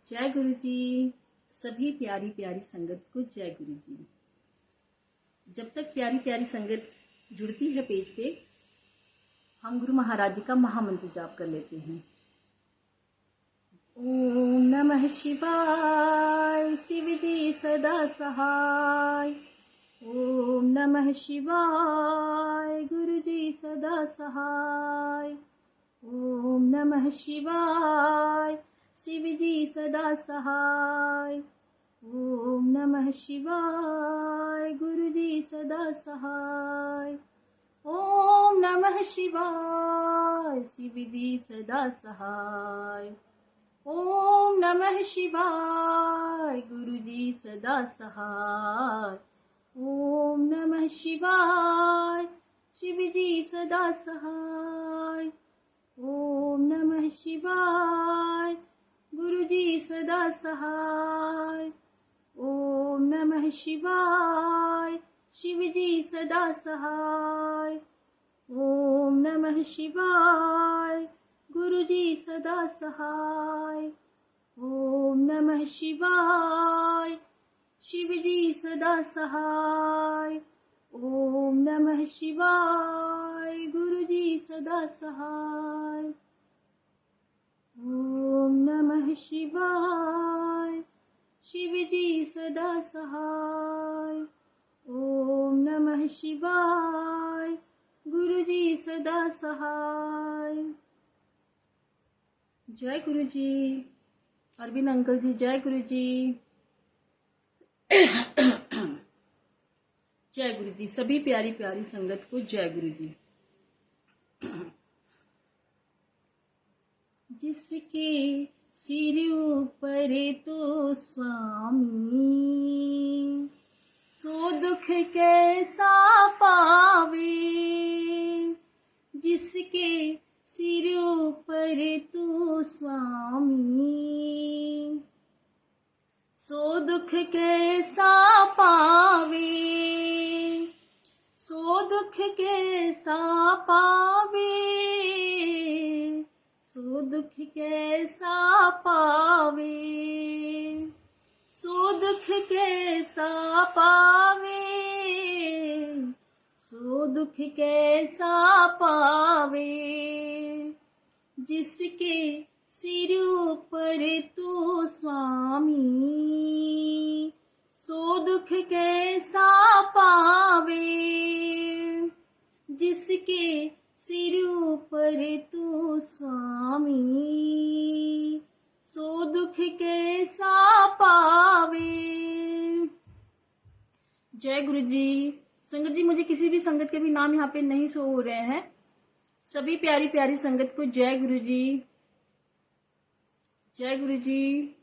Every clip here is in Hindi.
जय गुरु जी। सभी प्यारी प्यारी संगत को जय गुरु जी। जब तक प्यारी प्यारी संगत जुड़ती है पेज पे, हम गुरु महाराज जी का महामंत्र जाप कर लेते हैं। ओम नमः शिवाय, शिव जी सदा सहाय। ओम नमः शिवाय, गुरु जी सदा सहाय। ओम नमः शिवाय, शिव जी सदा सहाय। ओम नमः शिवाय, गुरु जी सदा सहाय। ओम नमः शिवाय, शिव जी सदा सहाय। ओम नमः शिवाय, गुरु जी सदा सहाय। ओम नमः शिवाय, शिव जी सदा सहाय। ओम नमः शिवाय, गुरु जी सदा सहाय। ओम नमः शिवाय, शिव जी सदा सहाय। ओम नमः शिवाय, गुरु जी सदा सहाय। ओम नमः शिवाय, शिव जी सदा सहाय। ओम नमः शिवाय, गुरु जी सदा सहाय। ओम नमः शिवाय, शिव जी सदा सहाय। ओम नमः शिवाय, गुरु जी सदा सहाय। जय गुरु जी। अरविंद अंकल जी जय गुरु जी। जय गुरु जी। सभी प्यारी प्यारी संगत को जय गुरु जी। जिसके सिर ऊपर तो स्वामी, सो दुख कैसा पावे। जिसके सिर ऊपर तो स्वामी, सो दुख कैसा पावे। सो दुख कैसा पावे। सो दुख कैसा पावे। सो दुख कैसा पावे। सो दुख कैसा पावे। जिसके सिर ऊपर तो स्वामी, सो दुख कैसा पावे। जिसके सिर ऊपर तो स्वामी, सो दुख कैसा पावे। जय गुरु जी। संगत जी, मुझे किसी भी संगत के भी नाम यहाँ पे नहीं शो हो रहे हैं। सभी प्यारी प्यारी संगत को जय गुरु जी। जय गुरु जी।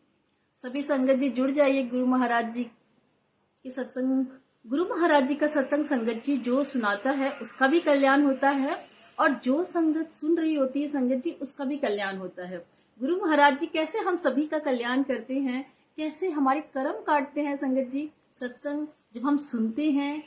सभी संगत जी जुड़ जाइए गुरु महाराज जी के सत्संग। गुरु महाराज जी का सत्संग संगत जी जो सुनाता है उसका भी कल्याण होता है, और जो संगत सुन रही होती है संगत जी उसका भी कल्याण होता है। गुरु महाराज जी कैसे हम सभी का कल्याण करते हैं, कैसे हमारे कर्म काटते हैं संगत जी। सत्संग जब हम सुनते हैं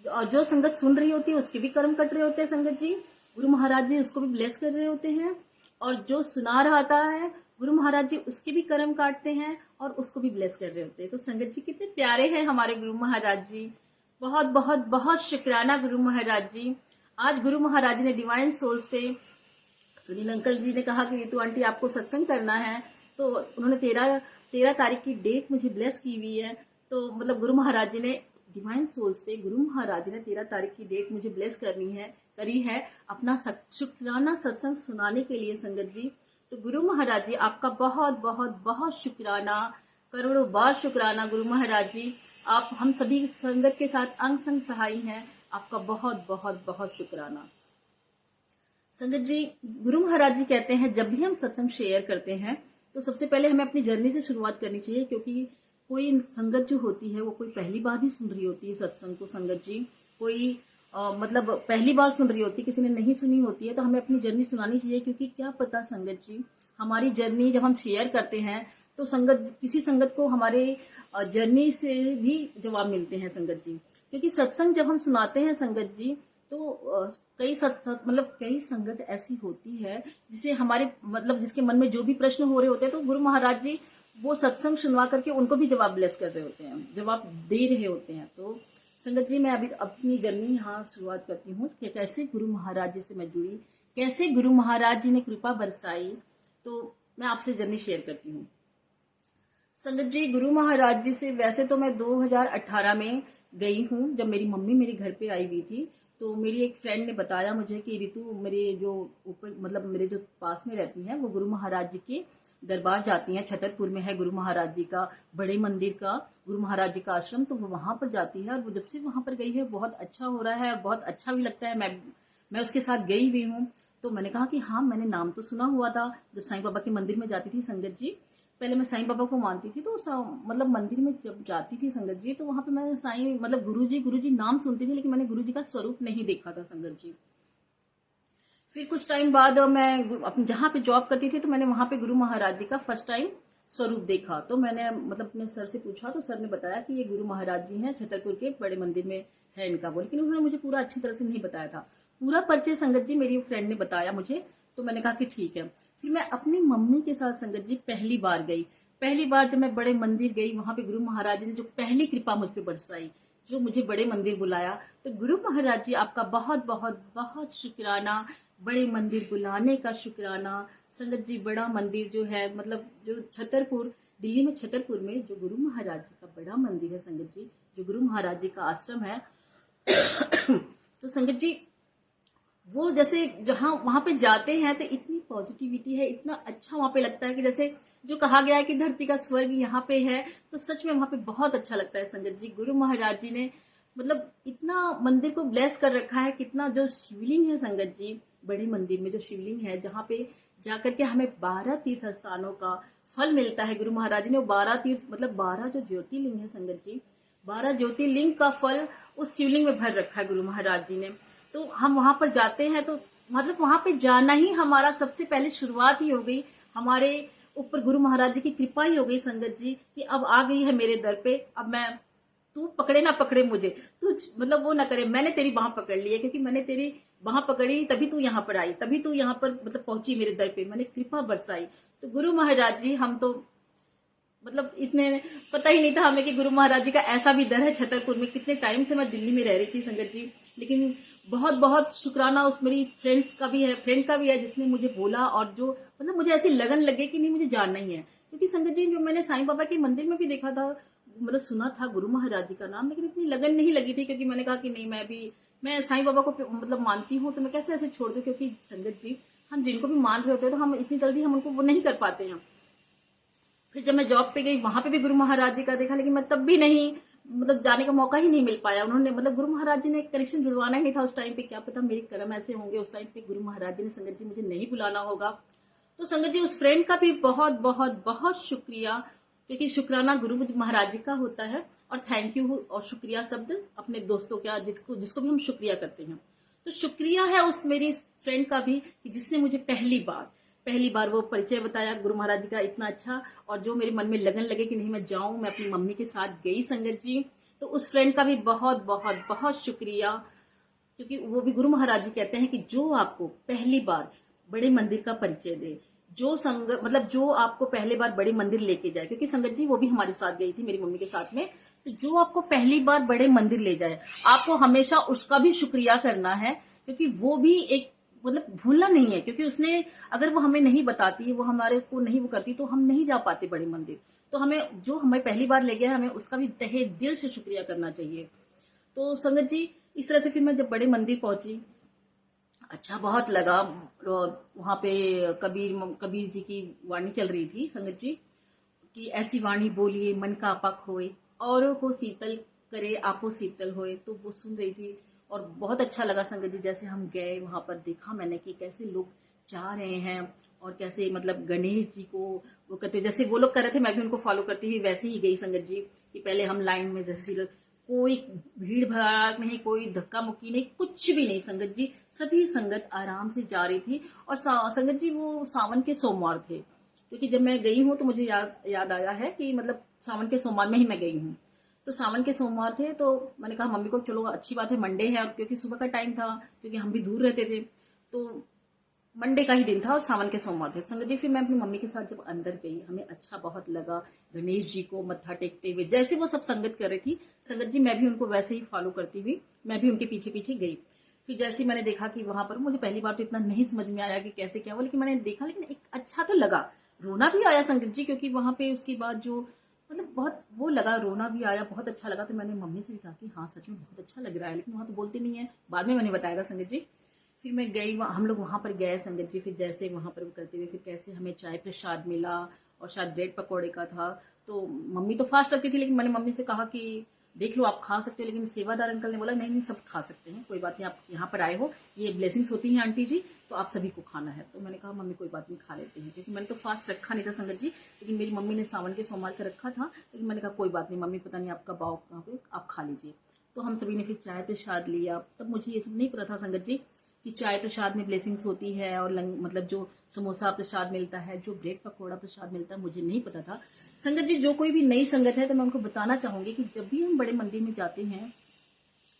और जो संगत सुन रही होती है उसके भी कर्म कट रहे होते हैं संगत जी। गुरु महाराज जी उसको भी ब्लेस कर रहे होते हैं, और जो सुना रहा है गुरु महाराज जी उसके भी कर्म काटते हैं और उसको भी ब्लेस कर रहे होते हैं। तो संगत जी कितने प्यारे हैं हमारे गुरु महाराज जी। बहुत बहुत बहुत शुक्राना गुरु महाराज जी। आज गुरु महाराज जी ने डिवाइन सोल्स पे, सुनील अंकल जी ने कहा कि ये तो आंटी आपको सत्संग करना है, तो उन्होंने 13 तारीख की डेट मुझे ब्लेस की हुई है। तो मतलब गुरु महाराज जी ने डिवाइन सोल्स पे, गुरु महाराज जी ने 13 तारीख की डेट मुझे ब्लेस करी है अपना शुक्राना सत्संग सुनाने के लिए संगत जी। तो गुरु महाराज जी आपका बहुत बहुत बहुत शुक्राना, करोड़ों बार शुक्राना गुरु महाराज जी। आप हम सभी संगत के साथ अंग संग सहाय हैं। आपका बहुत बहुत बहुत शुक्राना संगत जी। गुरु महाराज जी कहते हैं जब भी हम सत्संग शेयर करते हैं तो सबसे पहले हमें अपनी जर्नी से शुरुआत करनी चाहिए, क्योंकि कोई संगत जो होती है वो कोई पहली बार भी सुन रही होती है सत्संग को संगत जी। कोई मतलब पहली बार सुन रही होती है, किसी ने नहीं सुनी होती है, तो हमें अपनी जर्नी सुनानी चाहिए। क्योंकि क्या पता संगत जी हमारी जर्नी जब हम शेयर करते हैं तो संगत किसी संगत को हमारे जर्नी से भी जवाब मिलते हैं संगत जी। क्योंकि सत्संग जब हम सुनाते हैं संगत जी तो कई संगत ऐसी होती है जिसे हमारे जिसके मन में जो भी प्रश्न हो रहे होते हैं तो गुरु महाराज जी वो सत्संग सुनवा करके उनको भी जवाब ब्लेस कर रहे होते हैं, जवाब दे रहे होते हैं। तो संगत जी, मैं अभी अपनी जर्नी यहाँ शुरुआत करती हूँ कि कैसे गुरु महाराज जी से मैं जुड़ी, कैसे गुरु महाराज जी ने कृपा बरसाई, तो मैं आपसे जर्नी शेयर करती हूँ। संगत जी, गुरु महाराज जी से वैसे तो मैं 2018 में गई हूँ, जब मेरी मम्मी मेरे घर पे आई हुई थी। तो मेरी एक फ्रेंड ने बताया मुझे कि रितु, मेरे जो ऊपर मतलब मेरे जो पास में रहती हैं, वो गुरु महाराज जी के दरबार जाती हैं। छतरपुर में है गुरु महाराज जी का बड़े मंदिर का गुरु महाराज जी का आश्रम, तो वो वहां पर जाती है। और वो जब से वहां पर गई है बहुत अच्छा हो रहा है, बहुत अच्छा भी लगता है। मैं उसके साथ गई हुई हूँ। तो मैंने कहा कि हाँ, मैंने नाम तो सुना हुआ था। जब साईं बाबा के मंदिर में जाती थी संगत जी, पहले मैं साईं बाबा को मानती थी, तो मतलब मंदिर में जब जाती थी संगत जी, तो वहां पे मैं साईं मतलब गुरु जी नाम सुनती थी, लेकिन मैंने गुरु जी का स्वरूप नहीं देखा था संगत जी। फिर कुछ टाइम बाद मैं अपने जहाँ पे जॉब करती थी, तो मैंने वहां पे गुरु महाराज जी का फर्स्ट टाइम स्वरूप देखा। तो मैंने मतलब अपने सर से पूछा, तो सर ने बताया कि ये गुरु महाराज जी हैं, छतरपुर के बड़े मंदिर में है इनका वो। लेकिन उन्होंने मुझे पूरा अच्छी तरह से नहीं बताया था। पूरा परिचय संगत जी मेरी फ्रेंड ने बताया मुझे। तो मैंने कहा कि ठीक है। फिर मैं अपनी मम्मी के साथ संगत जी पहली बार गई। पहली बार जब मैं बड़े मंदिर गई, वहां पे गुरु महाराज जी ने जो पहली कृपा मुझ पे बरसाई, जो मुझे बड़े मंदिर बुलाया, तो गुरु महाराज जी आपका बहुत बहुत बहुत शुक्राना। बड़े मंदिर बुलाने का शुक्राना संगत जी। बड़ा मंदिर जो है, मतलब जो छतरपुर, दिल्ली में छतरपुर में जो गुरु महाराज जी का बड़ा मंदिर है संगत जी, जो गुरु महाराज जी का आश्रम है तो संगत जी, वो जैसे जहां वहां पे जाते हैं तो इतनी पॉजिटिविटी है, इतना अच्छा वहां पे लगता है कि जैसे जो कहा गया है कि धरती का स्वर्ग यहाँ पे है, तो सच में वहां पे बहुत अच्छा लगता है संगत जी। गुरु महाराज जी ने मतलब इतना मंदिर को ब्लेस कर रखा है। कितना जो शिवलिंग है संगत जी, बड़े मंदिर में जो शिवलिंग है, जहाँ पे जाकर के हमें 12 तीर्थ स्थानों का फल मिलता है। गुरु महाराज जी ने 12 तीर्थ मतलब 12 जो ज्योतिर्लिंग है संगत जी, 12 ज्योतिर्लिंग का फल उस शिवलिंग में भर रखा है गुरु महाराज जी ने। तो हम वहां पर जाते हैं, तो मतलब वहां पे जाना ही हमारा सबसे पहले शुरुआत ही हो गई। हमारे ऊपर गुरु महाराज जी की कृपा ही हो गई संगत जी, कि अब आ गई है मेरे दर पे। अब मैं, तू पकड़े ना पकड़े मुझे, तू मतलब वो ना करे, मैंने तेरी बाह पकड़ ली है, क्योंकि मैंने तेरी बाह पकड़ी तभी तू यहाँ पर आई, तभी तू यहाँ पर मतलब पहुंची मेरे दर पे, मैंने कृपा बरसाई। तो गुरु महाराज जी, हम तो मतलब इतने पता ही नहीं था हमें कि गुरु महाराज जी का ऐसा भी दर है छतरपुर में। कितने टाइम से मैं दिल्ली में रह रही थी संगत जी, लेकिन बहुत बहुत शुक्राना उस मेरी फ्रेंड का भी है जिसने मुझे बोला, और जो मतलब मुझे ऐसी लगन लगे कि नहीं, मुझे जानना ही है। क्योंकि संगत जी, जो मैंने साईं बाबा के मंदिर में भी देखा था, मतलब सुना था गुरु महाराज जी का नाम, लेकिन इतनी लगन नहीं लगी थी, क्योंकि मैंने कहा कि नहीं, मैं साईं बाबा को मतलब मानती हूँ, तो मैं कैसे ऐसे छोड़ दूं। क्योंकि संगत जी, हम जिनको भी मान रहे होते हैं, तो हम इतनी जल्दी हम उनको वो नहीं कर पाते हैं। फिर जब मैं जॉब पे गई, वहां पे भी गुरु महाराज जी का देखा, लेकिन मैं तब भी नहीं, मतलब जाने का मौका ही नहीं मिल पाया। उन्होंने मतलब गुरु महाराज जी ने कनेक्शन जुड़वाना ही नहीं था उस टाइम पे। क्या पता मेरे कर्म ऐसे होंगे उस टाइम पे, गुरु महाराज जी ने संगत जी मुझे नहीं बुलाना होगा। तो संगत जी, उस फ्रेंड का भी बहुत बहुत बहुत शुक्रिया, क्योंकि शुक्राना गुरु महाराज जी का होता है, और थैंक यू और शुक्रिया शब्द अपने दोस्तों का, जिसको भी हम शुक्रिया करते हैं। तो शुक्रिया है उस मेरी फ्रेंड का भी, कि जिसने मुझे पहली बार वो परिचय बताया गुरु महाराज जी का इतना अच्छा, और जो मेरे मन में लगन लगे कि नहीं मैं जाऊं, मैं अपनी मम्मी के साथ गई संगत जी। तो उस फ्रेंड का भी बहुत बहुत बहुत शुक्रिया, क्योंकि वो भी गुरु महाराज जी कहते हैं कि जो आपको पहली बार बड़े मंदिर का परिचय दे, जो मतलब जो आपको पहले बार बड़े मंदिर लेके जाए, क्योंकि संगत जी वो भी हमारे साथ गई थी मेरी मम्मी के साथ में, तो जो आपको पहली बार बड़े मंदिर ले जाए, आपको हमेशा उसका भी शुक्रिया करना है, क्योंकि वो भी एक मतलब भूलना नहीं है। क्योंकि उसने अगर वो हमें नहीं बताती, वो हमारे को नहीं वो करती, तो हम नहीं जा पाते बड़े मंदिर। तो हमें, जो हमें पहली बार ले गया, हमें उसका भी तहे दिल से शुक्रिया करना चाहिए। तो संगत जी, इस तरह से फिर मैं जब बड़े मंदिर पहुंची, अच्छा बहुत लगा। वहां पे कबीर जी की वाणी चल रही थी संगत जी, कि ऐसी वाणी बोलिए मन का आपा खोए, औरों को शीतल करे आपो शीतल होए। तो वो सुन रही थी और बहुत अच्छा लगा संगत जी। जैसे हम गए वहां पर, देखा मैंने कि कैसे लोग जा रहे हैं, और कैसे मतलब गणेश जी को वो करते, जैसे वो लोग कर रहे थे मैं भी उनको फॉलो करती हुई वैसे ही गई संगत जी। कि पहले हम लाइन में, जैसे कोई भीड़ भड़ाक नहीं, कोई धक्का मुक्की नहीं, कुछ भी नहीं संगत जी। सभी संगत आराम से जा रही थी। और संगत जी, वो सावन के सोमवार थे, क्योंकि जब मैं गई हूँ तो मुझे याद आया है कि मतलब सावन के सोमवार में ही मैं गई हूँ। तो सावन के सोमवार थे, तो मैंने कहा मम्मी को चलो अच्छी बात है, मंडे है, क्योंकि सुबह का टाइम था, क्योंकि हम भी दूर रहते थे। तो मंडे का ही दिन था और सावन के सोमवार थे संगत जी। फिर मैं अपनी मम्मी के साथ जब अंदर गई, हमें अच्छा बहुत लगा गणेश जी को मत्था टेकते हुए, जैसे वो सब संगत कर रही थी संगत जी, मैं भी उनको वैसे ही फॉलो करती हुई मैं भी उनके पीछे पीछे गई। फिर जैसे ही मैंने देखा कि वहां पर, मुझे पहली बार तो इतना नहीं समझ में आया कि कैसे क्या हुआ, लेकिन मैंने देखा, लेकिन एक अच्छा तो लगा, रोना भी आया संगत जी, क्योंकि वहां पे उसके बाद जो मतलब बहुत वो लगा, रोना भी आया, बहुत अच्छा लगा। तो मैंने मम्मी से भी कहा कि हाँ सच में बहुत अच्छा लग रहा है, लेकिन वहां तो बोलते नहीं है, बाद में मैंने बताया था संगत जी। फिर मैं गई, हम लोग वहां पर गए संगत जी। फिर जैसे वहां पर करते हुए फिर कैसे हमें चाय प्रसाद मिला और शायद ब्रेड पकौड़े का था। तो मम्मी तो फास्ट रखती थी, लेकिन मैंने मम्मी से कहा कि देख लो आप खा सकते हो, लेकिन सेवादार अंकल ने बोला नहीं नहीं सब खा सकते हैं, कोई बात नहीं, आप यहाँ पर आए हो, ये ब्लेसिंग्स होती हैं आंटी जी, तो आप सभी को खाना है। तो मैंने कहा मम्मी कोई बात नहीं खा लेते हैं, क्योंकि मैंने तो फास्ट रखा नहीं था संगत जी, लेकिन मेरी मम्मी ने सावन के सोमवार का रखा था, लेकिन मैंने कहा कोई बात नहीं मम्मी, पता नहीं आपका भाव कहाँ पे, आप खा लीजिए। तो हम सभी ने फिर चाय प्रसाद लिया। तब मुझे ये सब नहीं पता था संगत जी कि चाय प्रसाद में ब्लेसिंग्स होती है, और मतलब जो समोसा प्रसाद मिलता है, जो ब्रेड पकौड़ा प्रसाद मिलता है, मुझे नहीं पता था संगत जी। जो कोई भी नई संगत है तो मैं उनको बताना चाहूंगी कि जब भी हम बड़े मंदिर में जाते हैं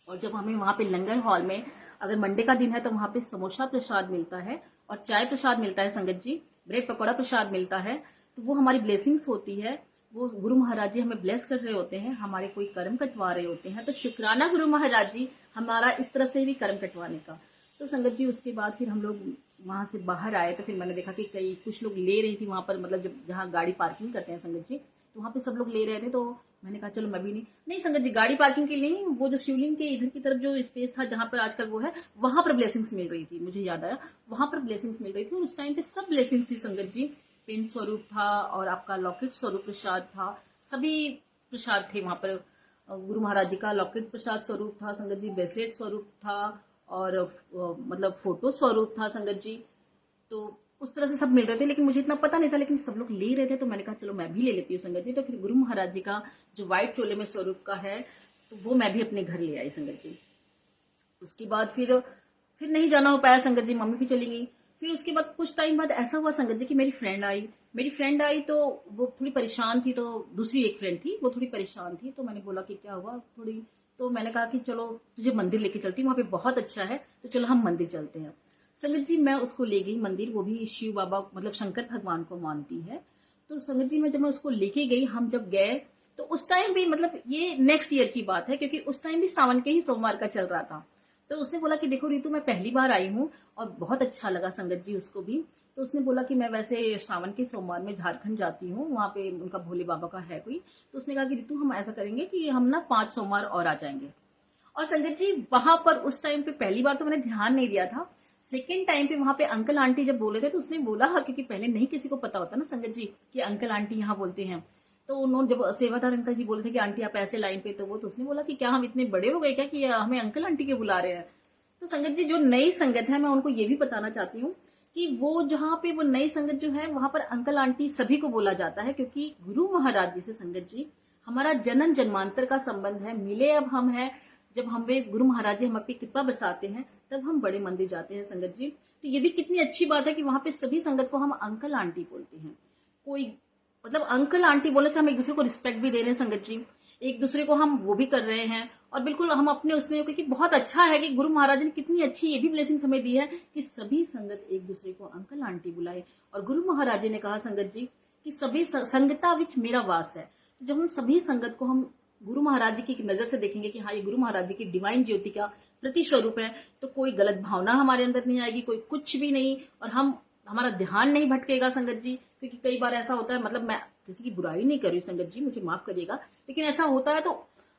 और जब हमें वहां पे लंगर हॉल में, अगर मंडे का दिन है तो वहां पे समोसा प्रसाद मिलता है और चाय प्रसाद मिलता है संगत जी, ब्रेड पकौड़ा प्रसाद मिलता है, तो वो हमारी ब्लेसिंग्स होती है। वो गुरु महाराज जी हमें ब्लेस कर रहे होते हैं, हमारे कोई कर्म कटवा रहे होते हैं, तो शुक्राना गुरु महाराज जी हमारा इस तरह से भी कर्म कटवाने का। तो संगत जी उसके बाद फिर हम लोग वहां से बाहर आए, तो फिर मैंने देखा कि कई कुछ लोग ले रही थी वहां पर, मतलब जब जहाँ गाड़ी पार्किंग करते हैं संगत जी, तो वहां पे सब लोग ले रहे थे। तो मैंने कहा चलो मैं भी नहीं, नहीं संगत जी गाड़ी पार्किंग के लिए नहीं, वो जो शिवलिंग के इधर की तरफ जो स्पेस था जहां पर आजकल वो है, वहां पर ब्लेसिंग्स मिल रही थी, मुझे याद आया वहां पर ब्लेसिंग्स मिल रही थी। और उस टाइम पे सब ब्लेसिंग्स थी संगत जी, पेन स्वरूप था और आपका लॉकेट स्वरूप प्रसाद था, सभी प्रसाद थे वहां पर। गुरु महाराज जी का लॉकेट प्रसाद स्वरूप था संगत जी, ब्रेसलेट स्वरूप था, और मतलब फोटो स्वरूप था संगत जी। तो उस तरह से सब मिल रहे थे, लेकिन मुझे इतना पता नहीं था, लेकिन सब लोग ले रहे थे, तो मैंने कहा चलो मैं भी ले लेती हूँ संगत जी। तो फिर गुरु महाराज जी का जो व्हाइट चोले में स्वरूप का है, तो वो मैं भी अपने घर ले आई संगत जी। उसके बाद फिर नहीं जाना हो पाया संगत जी, मम्मी भी चली गई। फिर उसके बाद कुछ टाइम बाद ऐसा हुआ संगत जी कि मेरी फ्रेंड आई तो वो थोड़ी परेशान थी, तो दूसरी एक फ्रेंड थी वो थोड़ी परेशान थी, तो मैंने बोला कि क्या हुआ थोड़ी, तो मैंने कहा कि चलो तुझे मंदिर लेके चलती हूँ, वहां पे बहुत अच्छा है, तो चलो हम मंदिर चलते हैं। संगत जी मैं उसको ले गई मंदिर, वो भी शिव बाबा मतलब शंकर भगवान को मानती है। तो संगत जी मैं जब मैं उसको लेके गई, हम जब गए तो उस टाइम भी, मतलब ये नेक्स्ट ईयर की बात है, क्योंकि उस टाइम भी सावन के ही सोमवार का चल रहा था। तो उसने बोला कि देखो रितु मैं पहली बार आई हूँ और बहुत अच्छा लगा संगत जी उसको भी। तो उसने बोला कि मैं वैसे सावन के सोमवार में झारखंड जाती हूँ, वहां पे उनका भोले बाबा का है कोई, तो उसने कहा कि रितु हम ऐसा करेंगे कि हम ना 5 सोमवार और आ जाएंगे। और संगत जी वहां पर उस टाइम पे पहली बार तो मैंने ध्यान नहीं दिया था, सेकेंड टाइम पे वहां पे अंकल आंटी जब बोले थे तो उसने बोला, क्योंकि पहले नहीं किसी को पता होता ना संगत जी कि अंकल आंटी यहाँ बोलते हैं। तो उन्होंने जब सेवादार अंकल जी बोले थे कि आंटी आप ऐसे लाइन पे, तो उसने बोला कि क्या हम इतने बड़े हो गए क्या कि हमें अंकल आंटी के बुला रहे हैं। तो संगत जी जो नई संगत है, मैं उनको ये भी बताना चाहती हूँ कि वो जहाँ पे वो नई संगत जो है वहां पर अंकल आंटी सभी को बोला जाता है, क्योंकि गुरु महाराज जी से संगत जी हमारा जन्म जन्मांतर का संबंध है, मिले अब हम है। जब हमें गुरु महाराज जी हम अपनी कृपा बरसाते हैं तब हम बड़े मंदिर जाते हैं संगत जी। तो ये भी कितनी अच्छी बात है कि वहां पे सभी संगत को हम अंकल आंटी बोलते हैं। कोई मतलब अंकल आंटी बोलने से हम एक दूसरे को रिस्पेक्ट भी दे रहे हैं संगत जी, एक दूसरे को हम वो भी कर रहे हैं, और बिल्कुल हम अपने उसमें, क्योंकि बहुत अच्छा है कि गुरु महाराज ने कितनी अच्छी ये भी ब्लेसिंग हमें दी है कि सभी संगत एक दूसरे को अंकल आंटी बुलाए। और गुरु महाराज जी ने कहा संगत जी कि सभी संगता विच मेरा वास है। तो जब हम सभी संगत को हम गुरु महाराज जी की नजर से देखेंगे कि हाँ ये गुरु महाराज जी की डिवाइन ज्योति का प्रति स्वरूप है, तो कोई गलत भावना हमारे अंदर नहीं आएगी, कोई कुछ भी नहीं, और हमारा ध्यान नहीं भटकेगा संगत जी। क्योंकि कई बार ऐसा होता है, मतलब मैं किसी की बुराई नहीं कर रही संगत जी, मुझे माफ करिएगा, लेकिन ऐसा होता है तो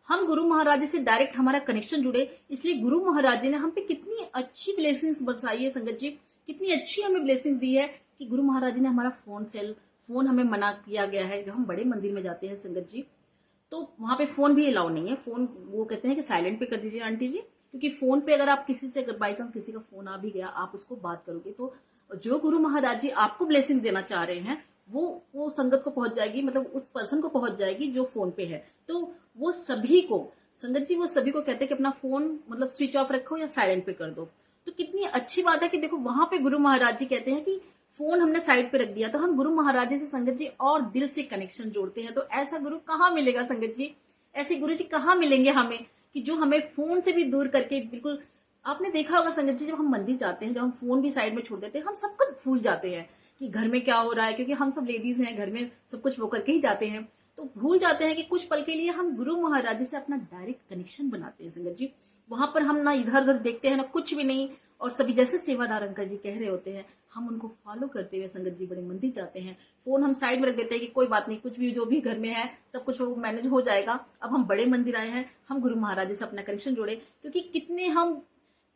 हम गुरु महाराज जी से डायरेक्ट हमारा कनेक्शन जुड़े, इसलिए गुरु महाराज जी ने हम पे कितनी अच्छी ब्लेसिंग्स बरसाई है संगत जी, कितनी अच्छी हमें ब्लेसिंग्स दी है कि गुरु महाराज जी ने हमारा फोन हमें मना किया गया है। जब हम बड़े मंदिर में जाते हैं संगत जी तो वहां पे फोन भी अलाउ नहीं है, फोन वो कहते हैं कि साइलेंट पे कर दीजिए आंटी जी, क्योंकि फोन पे अगर आप किसी से बाई चांस किसी का फोन आ भी गया, आप उसको बात करोगे तो जो गुरु महाराज जी आपको ब्लेसिंग देना चाह रहे हैं वो संगत को पहुंच जाएगी, मतलब उस पर्सन को पहुंच जाएगी जो फोन पे है। तो वो सभी को संगत जी, वो सभी को कहते हैं कि अपना फोन मतलब स्विच ऑफ रखो या साइलेंट पे कर दो। तो कितनी अच्छी बात है कि देखो वहां पे गुरु महाराज जी कहते हैं कि फोन हमने साइड पे रख दिया, तो हम गुरु महाराज जी से संगत जी और दिल से कनेक्शन जोड़ते हैं। तो ऐसा गुरु कहाँ मिलेगा संगत जी, ऐसे गुरु जी कहाँ मिलेंगे हमें कि जो हमें फोन से भी दूर करके बिल्कुल आपने देखा होगा संगत जी, जब हम मंदिर जाते हैं, जब हम फोन भी साइड में छोड़ देते हैं, हम सब कुछ भूल जाते हैं कि घर में क्या हो रहा है, क्योंकि हम सब लेडीज हैं, घर में सब कुछ वो करके ही जाते हैं। तो भूल जाते हैं कि कुछ पल के लिए हम गुरु महाराज जी से अपना डायरेक्ट कनेक्शन बनाते हैं संगत जी। वहां पर हम ना इधर उधर देखते हैं ना कुछ भी नहीं, और सभी जैसे सेवादार अंकल जी कह रहे होते हैं, हम उनको फॉलो करते हुए संगत जी बड़े मंदिर जाते हैं। फोन हम साइड में रख देते हैं कि कोई बात नहीं, कुछ भी जो भी घर में है सब कुछ वो मैनेज हो जाएगा। अब हम बड़े मंदिर आए हैं, हम गुरु महाराज जी से अपना कनेक्शन जोड़े, क्योंकि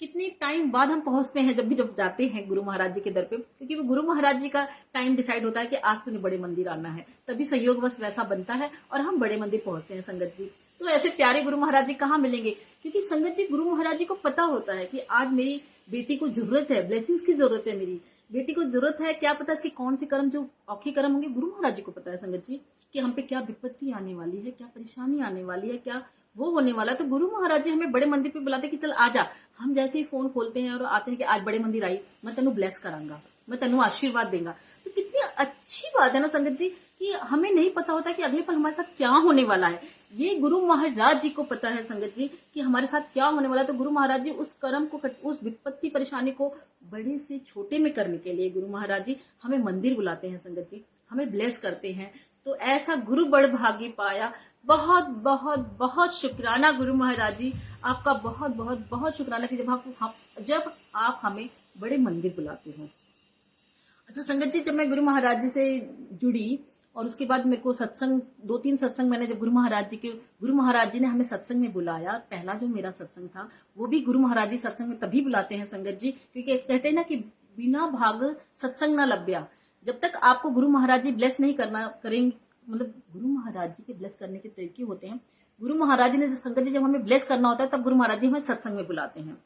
कितनी टाइम बाद हम पहुंचते हैं जब जाते हैं गुरु महाराज जी के दर पे, क्योंकि वो गुरु महाराज जी का टाइम डिसाइड होता है कि आज तुम्हें बड़े मंदिर आना है, तभी सहयोग बस वैसा बनता है और हम बड़े मंदिर पहुंचते हैं संगत जी। तो ऐसे प्यारे गुरु महाराज जी कहाँ मिलेंगे, क्योंकि संगत जी गुरु महाराज जी को पता होता है कि आज मेरी बेटी को जरूरत है, ब्लेसिंग्स की जरूरत है, मेरी बेटी को जरूरत है। क्या पता इसके कौन से कर्म जो औखे कर्म होंगे, गुरु महाराज जी को पता है संगत जी कि हम पे क्या विपत्ति आने वाली है, क्या परेशानी आने वाली है, क्या वो होने वाला है। तो गुरु महाराज जी हमें बड़े मंदिर पे बुलाते कि चल आजा। हम जैसे ही फोन खोलते हैं और आते हैं कि आज बड़े मंदिर आई, मैं तेनू ब्लेस करांगा, मैं तेनू आशीर्वाद देंगा। तो कितनी अच्छी बात है ना संगत जी कि हमें नहीं पता होता कि अगले पल हमारे साथ क्या होने वाला है। ये गुरु महाराज जी को पता है संगत जी कि हमारे साथ क्या होने वाला है। तो गुरु महाराज जी उस कर्म को, उस विपत्ति परेशानी को बड़े से छोटे में करने के लिए गुरु महाराज जी हमें मंदिर बुलाते हैं संगत जी, हमें ब्लेस करते हैं। तो ऐसा गुरु बड़ भागी पाया। बहुत बहुत बहुत शुक्राना गुरु महाराज जी, आपका बहुत बहुत बहुत शुक्राना कि जब आप हमें बड़े मंदिर बुलाते हो। अच्छा संगत जी, जब मैं गुरु महाराज जी से जुड़ी और उसके बाद मेरे को सत्संग, 2-3 सत्संग मैंने जब गुरु महाराज जी ने हमें सत्संग में बुलाया, पहला जो मेरा सत्संग था वो भी गुरु महाराज जी सत्संग में तभी बुलाते हैं संगत जी, क्योंकि कहते हैं ना कि बिना भाग सत्संग न लभ्या। जब तक आपको गुरु महाराज जी ब्लेस नहीं करेंगे, मतलब गुरु महाराज जी के ब्लेस करने के तरीके होते हैं। गुरु महाराज जी ने संगत जी जब हमें ब्लेस करना होता है तब गुरु महाराज जी हमें सत्संग में बुलाते हैं।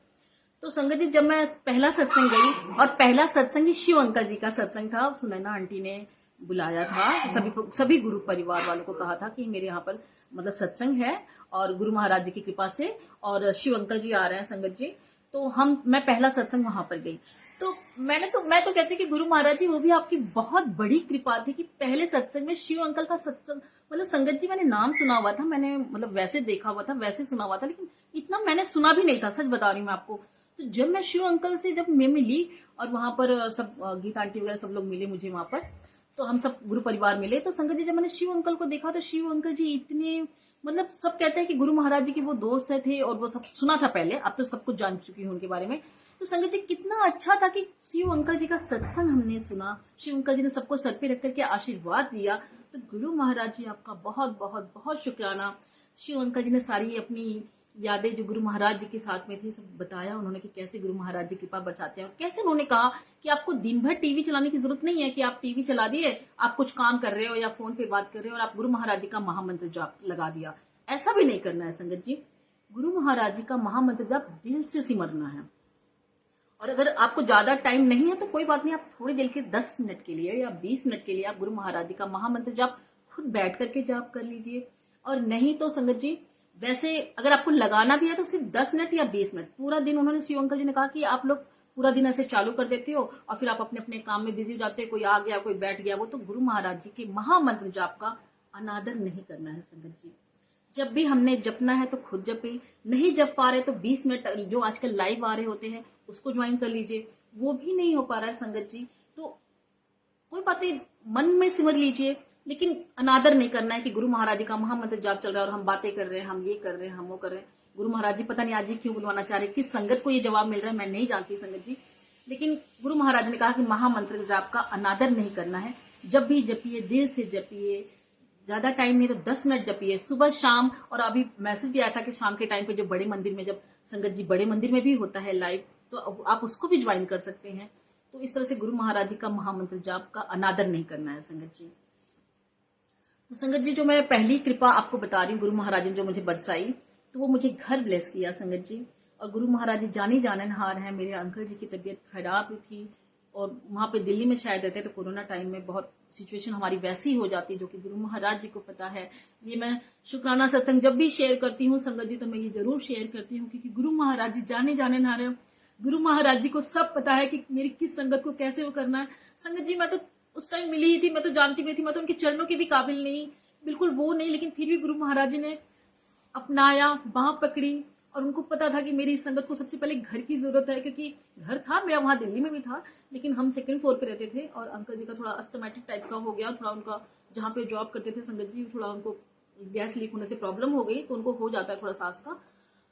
तो संगत जी जब मैं पहला सत्संग गई, और पहला सत्संग ही शिव अंकल जी का सत्संग था, सुनैना आंटी ने बुलाया था, सभी गुरु परिवार वालों को कहा था कि मेरे यहाँ पर मतलब सत्संग है और गुरु महाराज जी की कृपा से और शिव अंकल जी आ रहे हैं संगत जी। तो मैं पहला सत्संग वहां पर गई। तो मैं तो कहती कि गुरु महाराज जी वो भी आपकी बहुत बड़ी कृपा थी कि पहले सत्संग में शिव अंकल का सत्संग, मतलब संगत जी मैंने नाम सुना हुआ था, मैंने मतलब वैसे देखा हुआ था, वैसे सुना हुआ था, लेकिन इतना मैंने सुना भी नहीं था, सच बता रही हूँ मैं आपको। तो जब मैं शिव अंकल से जब मैं मिली और वहां पर सब गीता आंटी वगैरह सब लोग मिले मुझे वहां पर, तो हम सब गुरु परिवार मिले। तो संगत जी जब मैंने शिव अंकल को देखा तो शिव अंकल जी इतने, मतलब सब कहते हैं कि गुरु महाराज जी के वो दोस्त थे और वो सब सुना था पहले, अब तो सब कुछ जान चुकी हूँ उनके बारे में। तो संगत जी कितना अच्छा था कि शिव अंकल जी का सत्संग हमने सुना, शिव अंकल जी ने सबको सर पे रख करके आशीर्वाद दिया। तो गुरु महाराज जी आपका बहुत बहुत बहुत शुक्राना। शिव अंकल जी ने सारी अपनी यादें जो गुरु महाराज जी के साथ में थी सब बताया उन्होंने कि कैसे गुरु महाराज जी कृपा बरसाते हैं, और कैसे उन्होंने कहा कि आपको दिन भर टीवी चलाने की जरूरत नहीं है कि आप टीवी चला दिए, आप कुछ काम कर रहे हो या फोन पे बात कर रहे हो और आप गुरु महाराज जी का महामंत्र जाप लगा दिया। ऐसा भी नहीं करना है संगत जी, गुरु महाराज जी का महामंत्र जाप दिल से सिमरना है। और अगर आपको ज्यादा टाइम नहीं है तो कोई बात नहीं, आप थोड़ी देर के 10 मिनट के लिए या 20 मिनट के लिए आप गुरु महाराज जी का महामंत्र जाप खुद बैठ करके जाप कर लीजिए। और नहीं तो संगत जी वैसे अगर आपको लगाना भी है तो सिर्फ 10 मिनट या 20 मिनट, पूरा दिन उन्होंने शिव अंकल जी ने कहा कि आप लोग पूरा दिन ऐसे चालू कर देते हो और फिर आप अपने अपने काम में बिजी हो जाते हो, कोई आ गया कोई बैठ गया। वो तो गुरु महाराज जी के महामंत्र जाप का अनादर नहीं करना है संगत जी। जब भी हमने जपना है तो खुद जपे, नहीं जप पा रहे तो 20 मिनट जो आजकल लाइव आ रहे होते हैं उसको ज्वाइन कर लीजिए। वो भी नहीं हो पा रहा है संगत जी तो कोई बात नहीं, मन में सिमर लीजिए, लेकिन अनादर नहीं करना है कि गुरु महाराज जी का महामंत्र जाप चल रहा है और हम बातें कर रहे हैं, हम ये कर रहे हैं, हम वो कर रहे हैं। गुरु महाराज जी पता नहीं आज जी क्यों बुलवाना चाह रहे, किस संगत को ये जवाब मिल रहा है मैं नहीं जानती संगत जी, लेकिन गुरु महाराज ने कहा कि महामंत्र जाप का अनादर नहीं करना है। जब भी जपिए दिल से जपिए, ज्यादा टाइम नहीं तो 10 मिनट जपिए सुबह शाम। और अभी मैसेज भी आया था कि शाम के टाइम पे जब बड़े मंदिर में, जब संगत जी बड़े मंदिर में भी होता है लाइव, तो आप उसको भी ज्वाइन कर सकते हैं। तो इस तरह से गुरु महाराज जी का महामंत्र जाप का अनादर नहीं करना है संगत जी। तो संगत जी जो मैं पहली कृपा आपको बता रही हूँ गुरु महाराज ने जो मुझे बरसाई, तो वो मुझे घर ब्लेस किया संगत जी। और गुरु महाराज जी जानी जाननहार है, मेरे अंकल जी की तबीयत खराब थी और वहां पे दिल्ली में शायद रहते, तो कोरोना टाइम में बहुत सिचुएशन हमारी वैसी हो जाती है जो कि गुरु महाराज जी को पता है। ये मैं शुक्राना सत्संग जब भी शेयर करती हूँ संगत जी तो मैं ये जरूर शेयर करती हूँ क्योंकि गुरु महाराज जी जाने जाननहार है। गुरु महाराज जी को सब पता है कि मेरी किस संगत को कैसे वो करना है। संगत जी मैं तो उस टाइम मिली ही थी, मैं तो जानती भी थी, मैं तो उनके चरणों के भी काबिल नहीं, बिल्कुल वो नहीं, लेकिन फिर भी गुरु महाराज जी ने अपनाया, बांह पकड़ी और उनको पता था कि मेरी इस संगत को सबसे पहले घर की जरूरत है, क्योंकि घर था मेरा वहाँ दिल्ली में भी था, लेकिन हम सेकंड फ्लोर पे रहते थे और अंकल जी का थोड़ा अस्थमेटिक टाइप का हो गया, थोड़ा उनका जहाँ पे जॉब करते थे संगत जी, थोड़ा उनको गैस लीक होने से प्रॉब्लम हो गई, तो उनको हो जाता है थोड़ा सांस का।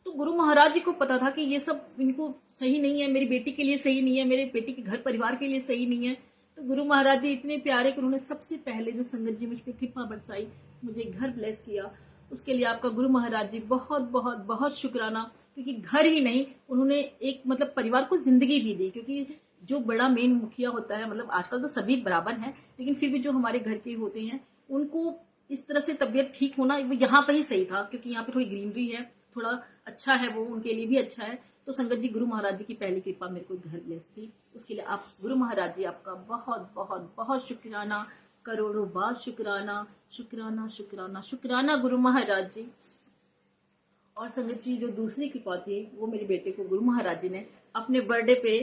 तो गुरु महाराज जी को पता था कि ये सब इनको सही नहीं है, मेरी बेटी के लिए सही नहीं है, मेरे बेटी के घर परिवार के लिए सही नहीं है। तो गुरु महाराज जी इतने प्यारे कि उन्होंने सबसे पहले जो संगत जी मुझ पर कृपा बरसाई, मुझे घर ब्लेस किया, उसके लिए आपका गुरु महाराज जी बहुत बहुत बहुत शुक्राना। क्योंकि घर ही नहीं, उन्होंने एक मतलब परिवार को जिंदगी भी दी, क्योंकि जो बड़ा मेन मुखिया होता है, मतलब आजकल तो सभी बराबर हैं, लेकिन फिर भी जो हमारे घर के होते हैं उनको इस तरह से तबीयत ठीक होना वो यहाँ पे ही सही था, क्योंकि यहाँ पे थोड़ी ग्रीनरी है, थोड़ा अच्छा है, वो उनके लिए भी अच्छा है। तो संगत जी गुरु महाराज जी की पहली कृपा मेरे को घर ब्लेस थी, उसके लिए आप गुरु महाराज जी आपका बहुत बहुत बहुत शुक्राना, करोड़ों बार शुक्राना, शुक्राना शुक्राना शुक्राना गुरु महाराज जी। और संगत जी जो दूसरी कृपा थी वो मेरे बेटे को गुरु महाराज जी ने अपने बर्थडे पे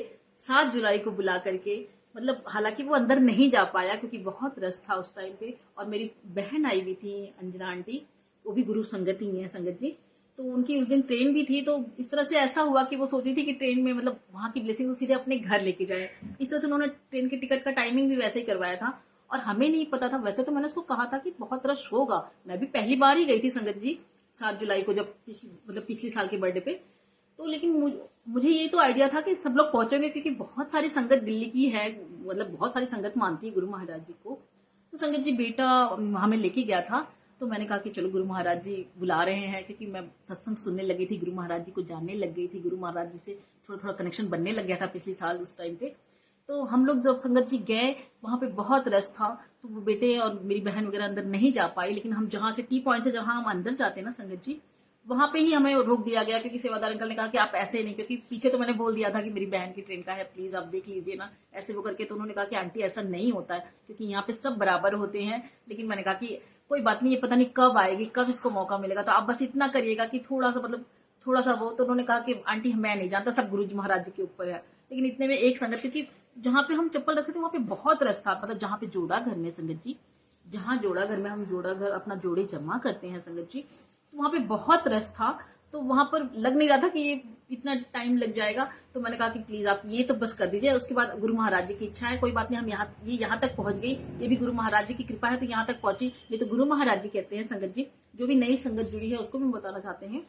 7 जुलाई को बुला करके, मतलब हालांकि वो अंदर नहीं जा पाया क्योंकि बहुत रश था उस टाइम पे, और मेरी बहन आई हुई थी अंजना आंटी, वो भी गुरु संगत ही है संगत जी, तो उनकी उस दिन ट्रेन भी थी। तो इस तरह से ऐसा हुआ कि वो सोची थी कि ट्रेन में मतलब वहां की ब्लेसिंग वो सीधे अपने घर लेके जाए, इस तरह से उन्होंने ट्रेन के टिकट का टाइमिंग भी वैसे ही करवाया था, और हमें नहीं पता था। वैसे तो मैंने उसको कहा था कि बहुत रश होगा, मैं भी पहली बार ही गई थी संगत जी 7 जुलाई को, जब मतलब पिछले साल के बर्थडे पे, तो लेकिन मुझे ये तो आइडिया था कि सब लोग पहुंचेंगे, क्योंकि बहुत सारी संगत दिल्ली की है, मतलब बहुत सारी संगत मानती है गुरु महाराज जी को। तो संगत जी बेटा हमें लेके गया था, तो मैंने कहा कि चलो गुरु महाराज जी बुला रहे हैं, क्योंकि मैं सत्संग सुनने लगी थी, गुरु महाराज जी को जानने लग गई थी, गुरु महाराज जी से थोड़ा थोड़ा कनेक्शन बनने लग गया था पिछले साल उस टाइम पे। तो हम लोग जब संगत जी गए, वहां पे बहुत रश था, तो वो बेटे और मेरी बहन वगैरह अंदर नहीं जा पाई, लेकिन हम जहां से टी पॉइंट से जहां हम अंदर जाते हैं ना संगत जी, वहां पे ही हमें रोक दिया गया, क्योंकि सेवादार अंकल ने कहा कि आप ऐसे नहीं, क्योंकि पीछे तो मैंने बोल दिया था कि मेरी बहन की ट्रेन का है, प्लीज आप देख लीजिए ना, ऐसे वो करके। तो उन्होंने कहा कि आंटी ऐसा नहीं होता है, क्योंकि यहाँ पे सब बराबर होते हैं। लेकिन मैंने कहा कि कोई बात नहीं, ये पता नहीं कब आएगी, कब इसको मौका मिलेगा, तो आप बस इतना करिएगा कि थोड़ा सा मतलब थोड़ा सा वो। तो उन्होंने कहा कि आंटी मैं नहीं जानता, सब गुरु जी महाराज जी के ऊपर है। लेकिन इतने में एक संगत, क्योंकि जहाँ पे हम चप्पल रखे थे वहां पे बहुत रश था, मतलब जहाँ पे जोड़ा घर में संगत जी, जहाँ जोड़ा घर में हम जोड़ा घर अपना जोड़े जमा करते हैं संगत जी, तो वहां पे बहुत रश था, तो वहां पर लग नहीं रहा था कि ये इतना टाइम लग जाएगा। तो मैंने कहा कि प्लीज आप ये तो बस कर दीजिए। उसके बाद गुरु महाराज जी की इच्छा है, कोई बात नहीं, हम यहाँ तक पहुंच गई, ये भी गुरु महाराज जी की कृपा है, तो यहाँ तक पहुंची। ये तो गुरु महाराज जी कहते हैं संगत जी। जो भी नई संगत जुड़ी है उसको भी बताना चाहते हैं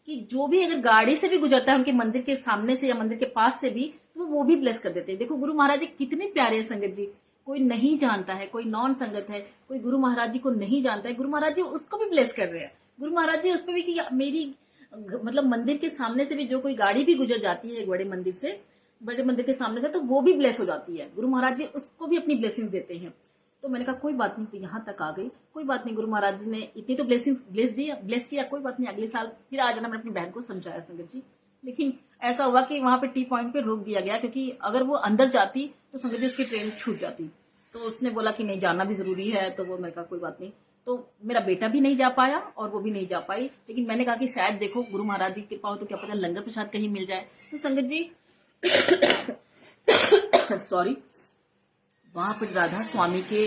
कि जो भी अगर गाड़ी से भी गुजरता है उनके मंदिर के सामने से या मंदिर के पास से भी, तो वो भी ब्लेस कर देते हैं। देखो गुरु महाराज जी कितने प्यारे हैं संगत जी। कोई नहीं जानता है, कोई नॉन संगत है, कोई गुरु महाराज जी को नहीं जानता है, गुरु महाराज जी उसको भी ब्लेस कर रहे हैं। गुरु महाराज जी उस पर भी कि मेरी मतलब मंदिर के सामने से भी जो कोई गाड़ी भी गुजर जाती है बड़े मंदिर से, बड़े मंदिर के सामने से, तो वो भी ब्लेस हो जाती है। गुरु महाराज जी उसको भी अपनी ब्लेसिंग्स देते हैं। तो मैंने कहा कोई बात नहीं, तो यहाँ तक आ गई, कोई बात नहीं, गुरु महाराज जी ने इतनी तो ब्लेसिंग्स ब्लेस किया, कोई बात नहीं, अगले साल फिर आ जाना। मैंने अपनी बहन को समझाया संगत जी, लेकिन ऐसा हुआ कि वहां पे टी पॉइंट पे रोक दिया गया, क्योंकि अगर वो अंदर जाती तो संगत जी उसकी ट्रेन छूट जाती। तो उसने बोला कि नहीं जाना भी जरूरी है, तो वो मैंने कहा कोई बात नहीं। तो मेरा बेटा भी नहीं जा पाया और वो भी नहीं जा पाई, लेकिन मैंने कहा कि शायद देखो गुरु महाराज जी की कृपा हो तो क्या पता लंगर प्रसाद कहीं मिल जाए। तो संगत जी सॉरी, वहां पर राधा स्वामी के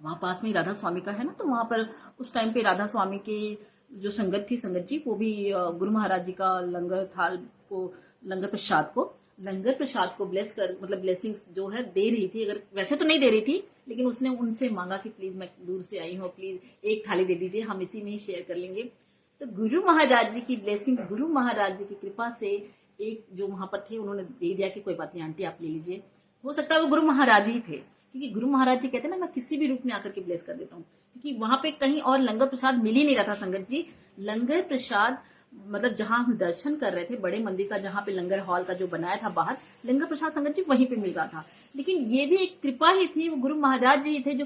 वहां पास में राधा स्वामी का है ना, तो वहां पर उस टाइम पे राधा स्वामी की जो संगत थी संगत जी, वो भी गुरु महाराज जी का लंगर थाल को, लंगर प्रसाद को ब्लेस कर, मतलब ब्लेसिंग्स जो है दे रही थी। अगर वैसे तो नहीं दे रही थी, लेकिन उसने उनसे मांगा कि प्लीज मैं दूर से आई हूँ, प्लीज एक थाली दे दीजिए, हम इसी में ही शेयर कर लेंगे। तो गुरु महाराज जी की ब्लेसिंग, गुरु महाराज जी की कृपा से एक जो वहां पर थे उन्होंने दे दिया कि कोई बात नहीं आंटी आप ले लीजिए। हो सकता है वो गुरु महाराज ही थे, क्योंकि गुरु महाराज जी कहते हैं ना मैं किसी भी रूप में आकर के ब्लेस कर देता हूँ, क्योंकि वहां पे कहीं और लंगर प्रसाद मिल ही नहीं रहा था संगत जी। लंगर प्रसाद मतलब जहां हम दर्शन कर रहे थे बड़े मंदिर का, जहां पे लंगर हॉल का जो बनाया था बाहर, लंगर प्रसाद संगत जी वहीं पे मिल रहा था। लेकिन ये भी एक कृपा ही थी, वो गुरु महाराज जी थे जो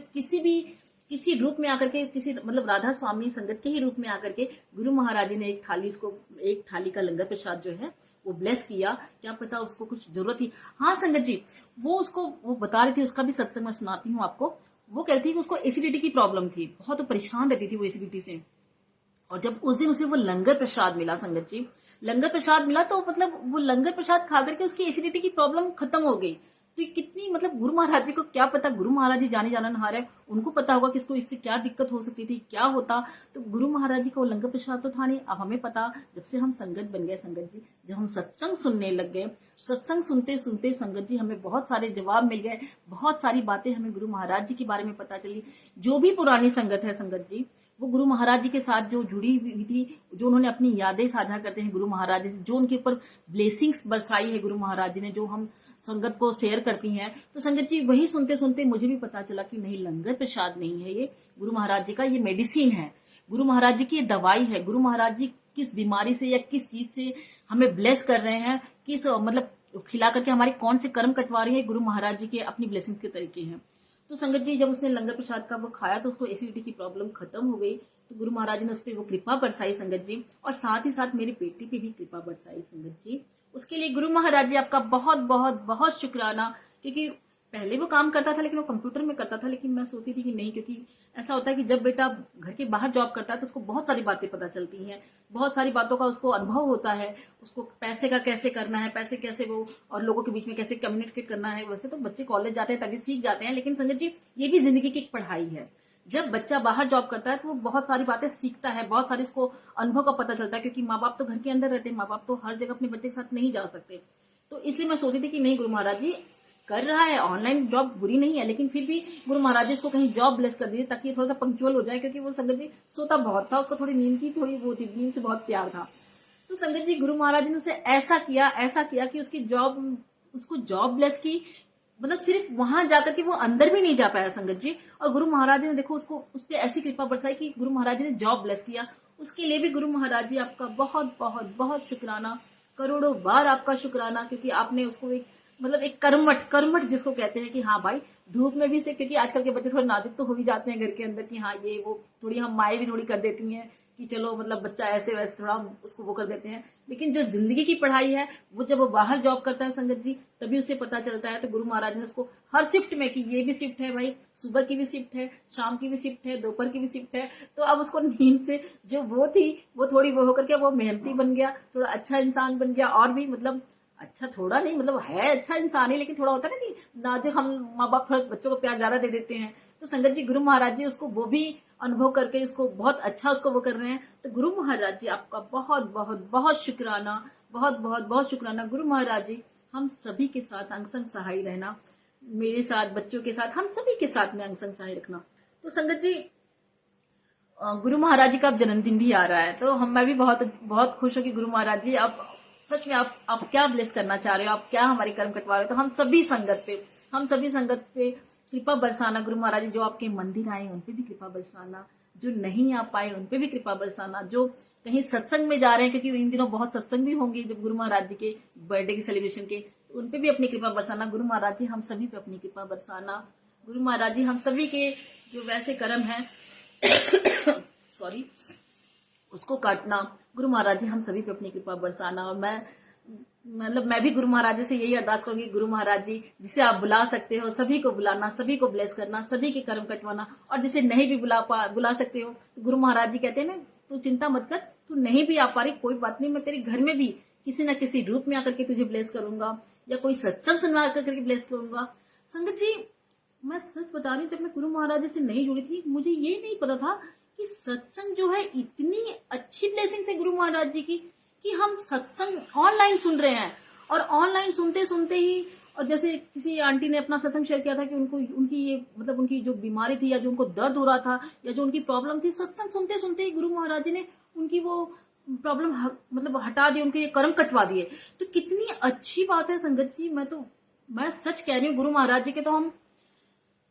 किसी रूप में आकर के, किसी मतलब राधा स्वामी संगत के ही रूप में आकर के गुरु महाराज जी ने एक थाली का लंगर प्रसाद जो है वो ब्लेस किया। क्या पता उसको कुछ जरूरत थी। हाँ संगत जी, वो बता रही थी, उसका भी सत्संग मैं सुनाती हूँ आपको। वो कहती थी कि उसको एसिडिटी की प्रॉब्लम थी, बहुत परेशान रहती थी वो एसिडिटी से। और जब उस दिन उसे वो लंगर प्रसाद मिला संगत जी, लंगर प्रसाद मिला, तो मतलब वो लंगर प्रसाद खा करके उसकी एसिडिटी की प्रॉब्लम खत्म हो गई। तो ये कितनी मतलब गुरु महाराज जी को क्या पता, गुरु महाराज जी जाने जाननहार है, उनको पता होगा कि इसको इससे क्या दिक्कत हो सकती थी, क्या होता। तो गुरु महाराज जी को लंगर प्रसाद तो था नहीं। अब हमें पता, जब से हम संगत बन गए संगत जी, जब हम सत्संग सुनने लग गए, सत्संग सुनते सुनते संगत जी हमें बहुत सारे जवाब मिल गए, बहुत सारी बातें हमें गुरु महाराज जी के बारे में पता चली। जो भी पुरानी संगत है संगत जी, वो गुरु महाराज जी के साथ जो जुड़ी हुई थी, जो उन्होंने अपनी यादें साझा करते हैं गुरु महाराज जी से, जो उनके ऊपर ब्लेसिंग्स बरसाई है गुरु महाराज जी ने, जो हम संगत को शेयर करती हैं, तो संगत जी वही सुनते सुनते मुझे भी पता चला कि नहीं, लंगर प्रसाद नहीं है ये, गुरु महाराज जी का ये मेडिसिन है, गुरु महाराज जी की ये दवाई है। गुरु महाराज जी किस बीमारी से या किस चीज से हमें ब्लेस कर रहे हैं, किस मतलब खिला करके हमारे कौन से कर्म कटवा रही है, गुरु महाराज जी के अपनी ब्लेसिंग के तरीके हैं। तो संगत जी जब उसने लंगर प्रसाद का वो खाया तो उसको एसिडिटी की प्रॉब्लम खत्म हो गई। तो गुरु महाराज ने उस पर वो कृपा बरसाई संगत जी, और साथ ही साथ मेरी बेटी पे भी कृपा बरसाई संगत जी। उसके लिए गुरु महाराज जी आपका बहुत बहुत बहुत शुक्राना। क्योंकि पहले वो काम करता था लेकिन वो कंप्यूटर में करता था, लेकिन मैं सोचती थी कि नहीं, क्योंकि ऐसा होता है कि जब बेटा घर के बाहर जॉब करता है तो उसको बहुत सारी बातें पता चलती हैं, बहुत सारी बातों का उसको अनुभव होता है, उसको पैसे का कैसे करना है, पैसे कैसे वो और लोगों के बीच में कैसे कम्युनिकेट करना है। वैसे तो बच्चे कॉलेज जाते हैं तभी सीख जाते हैं, लेकिन संगत जी ये भी जिंदगी की एक पढ़ाई है। जब बच्चा बाहर जॉब करता है तो वो बहुत सारी बातें सीखता है, बहुत सारी उसको अनुभव का पता चलता है, क्योंकि माँ बाप तो घर के अंदर रहते हैं, माँ बाप तो हर जगह अपने बच्चे के साथ नहीं जा सकते। तो इसलिए मैं सोची थी कि नहीं, गुरु महाराज जी कर रहा है ऑनलाइन जॉब, बुरी नहीं है, लेकिन फिर भी गुरु महाराज जी इसको कहीं जॉब ब्लेस कर दीजिए ताकि ये थोड़ा सा पंक्चुअल हो जाए, क्योंकि वो संगत जी सोता बहुत था, उसको थोड़ी नींद की थोड़ी वो थी, नींद से बहुत प्यार था। तो संगत जी गुरु महाराज ने उसे ऐसा किया कि उसकी जॉब, उसको जॉब ब्लेस की, मतलब सिर्फ वहां जाकर के वो अंदर भी नहीं जा पाया संगत जी। और गुरु महाराज ने देखो उसको उस पर ऐसी कृपा बरसाई कि गुरु महाराज जी ने जॉब ब्लेस किया। उसके लिए भी गुरु महाराज जी आपका बहुत बहुत बहुत शुक्राना, करोड़ों बार आपका शुक्राना, क्योंकि आपने उसको एक मतलब एक कर्मठ जिसको कहते हैं कि हाँ भाई धूप में भी से, क्योंकि आजकल के बच्चे थोड़े नाजुक तो हो ही जाते हैं घर के अंदर कि हाँ ये वो, थोड़ी हम माएँ भी थोड़ी कर देती हैं कि चलो मतलब बच्चा ऐसे वैसे थोड़ा उसको वो कर देते हैं, लेकिन जो जिंदगी की पढ़ाई है वो जब वो बाहर जॉब करता है संगत जी तभी उसे पता चलता है। तो गुरु महाराज ने उसको हर शिफ्ट में, कि ये भी शिफ्ट है भाई, सुबह की भी शिफ्ट है, शाम की भी शिफ्ट है, दोपहर की भी शिफ्ट है, तो अब उसको नींद से जो वो थी वो थोड़ी वो होकर के वो मेहनती बन गया, थोड़ा अच्छा इंसान बन गया, और भी मतलब अच्छा थोड़ा नहीं, मतलब है अच्छा इंसान ही, लेकिन थोड़ा होता है ना कि नाजुक, हम माँ बाप थोड़ा बच्चों को प्यार ज्यादा दे देते हैं। तो संगत जी गुरु महाराज जी उसको वो भी अनुभव करके उसको बहुत अच्छा उसको वो कर रहे हैं। तो गुरु महाराज जी आपका बहुत बहुत बहुत शुक्राना, बहुत बहुत बहुत शुक्राना। गुरु महाराज जी हम सभी के साथ अंग संग सहाय रहना, मेरे साथ, बच्चों के साथ, हम सभी के साथ में अंग संग सहाय रखना। तो संगत जी गुरु महाराज जी का अब जन्मदिन भी आ रहा है, तो मैं भी बहुत बहुत खुश हूँ कि गुरु महाराज जी आप सच में आप क्या ब्लेस करना चाह रहे हो, आप क्या हमारे कर्म कटवा रहे हो। तो हम सभी संगत पे कृपा बरसाना गुरु महाराज जी, जो आपके मंदिर आए उन पे भी कृपा बरसाना, जो नहीं आ पाए उन पे भी कृपा बरसाना, जो कहीं सत्संग में जा रहे हैं, क्योंकि इन दिनों बहुत सत्संग भी होंगे जब गुरु महाराज जी के बर्थडे के सेलिब्रेशन के, उन पे भी अपनी कृपा बरसाना। गुरु महाराज जी हम सभी पे अपनी कृपा बरसाना। गुरु महाराज जी हम सभी के जो वैसे कर्म है सॉरी उसको काटना। गुरु महाराज जी हम सभी पे अपनी कृपा बरसाना। और मैं भी गुरु महाराज जी से यही अरदास करूंगी, गुरु महाराज जी जिसे आप बुला सकते हो सभी को बुलाना, सभी को ब्लेस करना, सभी के कर्म कटवाना, और जिसे नहीं भी बुला सकते हो तो गुरु महाराज जी कहते हैं ना, तू चिंता मत कर, तू नहीं भी आ पा रही कोई बात नहीं, मैं तेरे घर में भी किसी न किसी रूप में आकर के तुझे ब्लेस करूंगा, या कोई सत्संग सुनवा करके ब्लेस करूंगा। संगत जी मैं सच बता रही हूँ, जब मैं गुरु महाराज जी से नहीं जुड़ी थी मुझे ये नहीं पता था कि सत्संग जो है इतनी अच्छी ब्लेसिंग है गुरु महाराज जी की, कि हम सत्संग ऑनलाइन सुन रहे हैं, और ऑनलाइन सुनते सुनते ही, और जैसे किसी आंटी ने अपना सत्संग शेयर किया था कि उनकी ये मतलब उनकी जो बीमारी थी, या जो उनको दर्द हो रहा था, या जो उनकी प्रॉब्लम थी, सत्संग सुनते सुनते ही गुरु महाराज जी ने उनकी वो प्रॉब्लम मतलब हटा दी, उनके कर्म कटवा दिए। तो कितनी अच्छी बात है संगत जी। मैं सच कह रही हूँ, गुरु महाराज जी के तो हम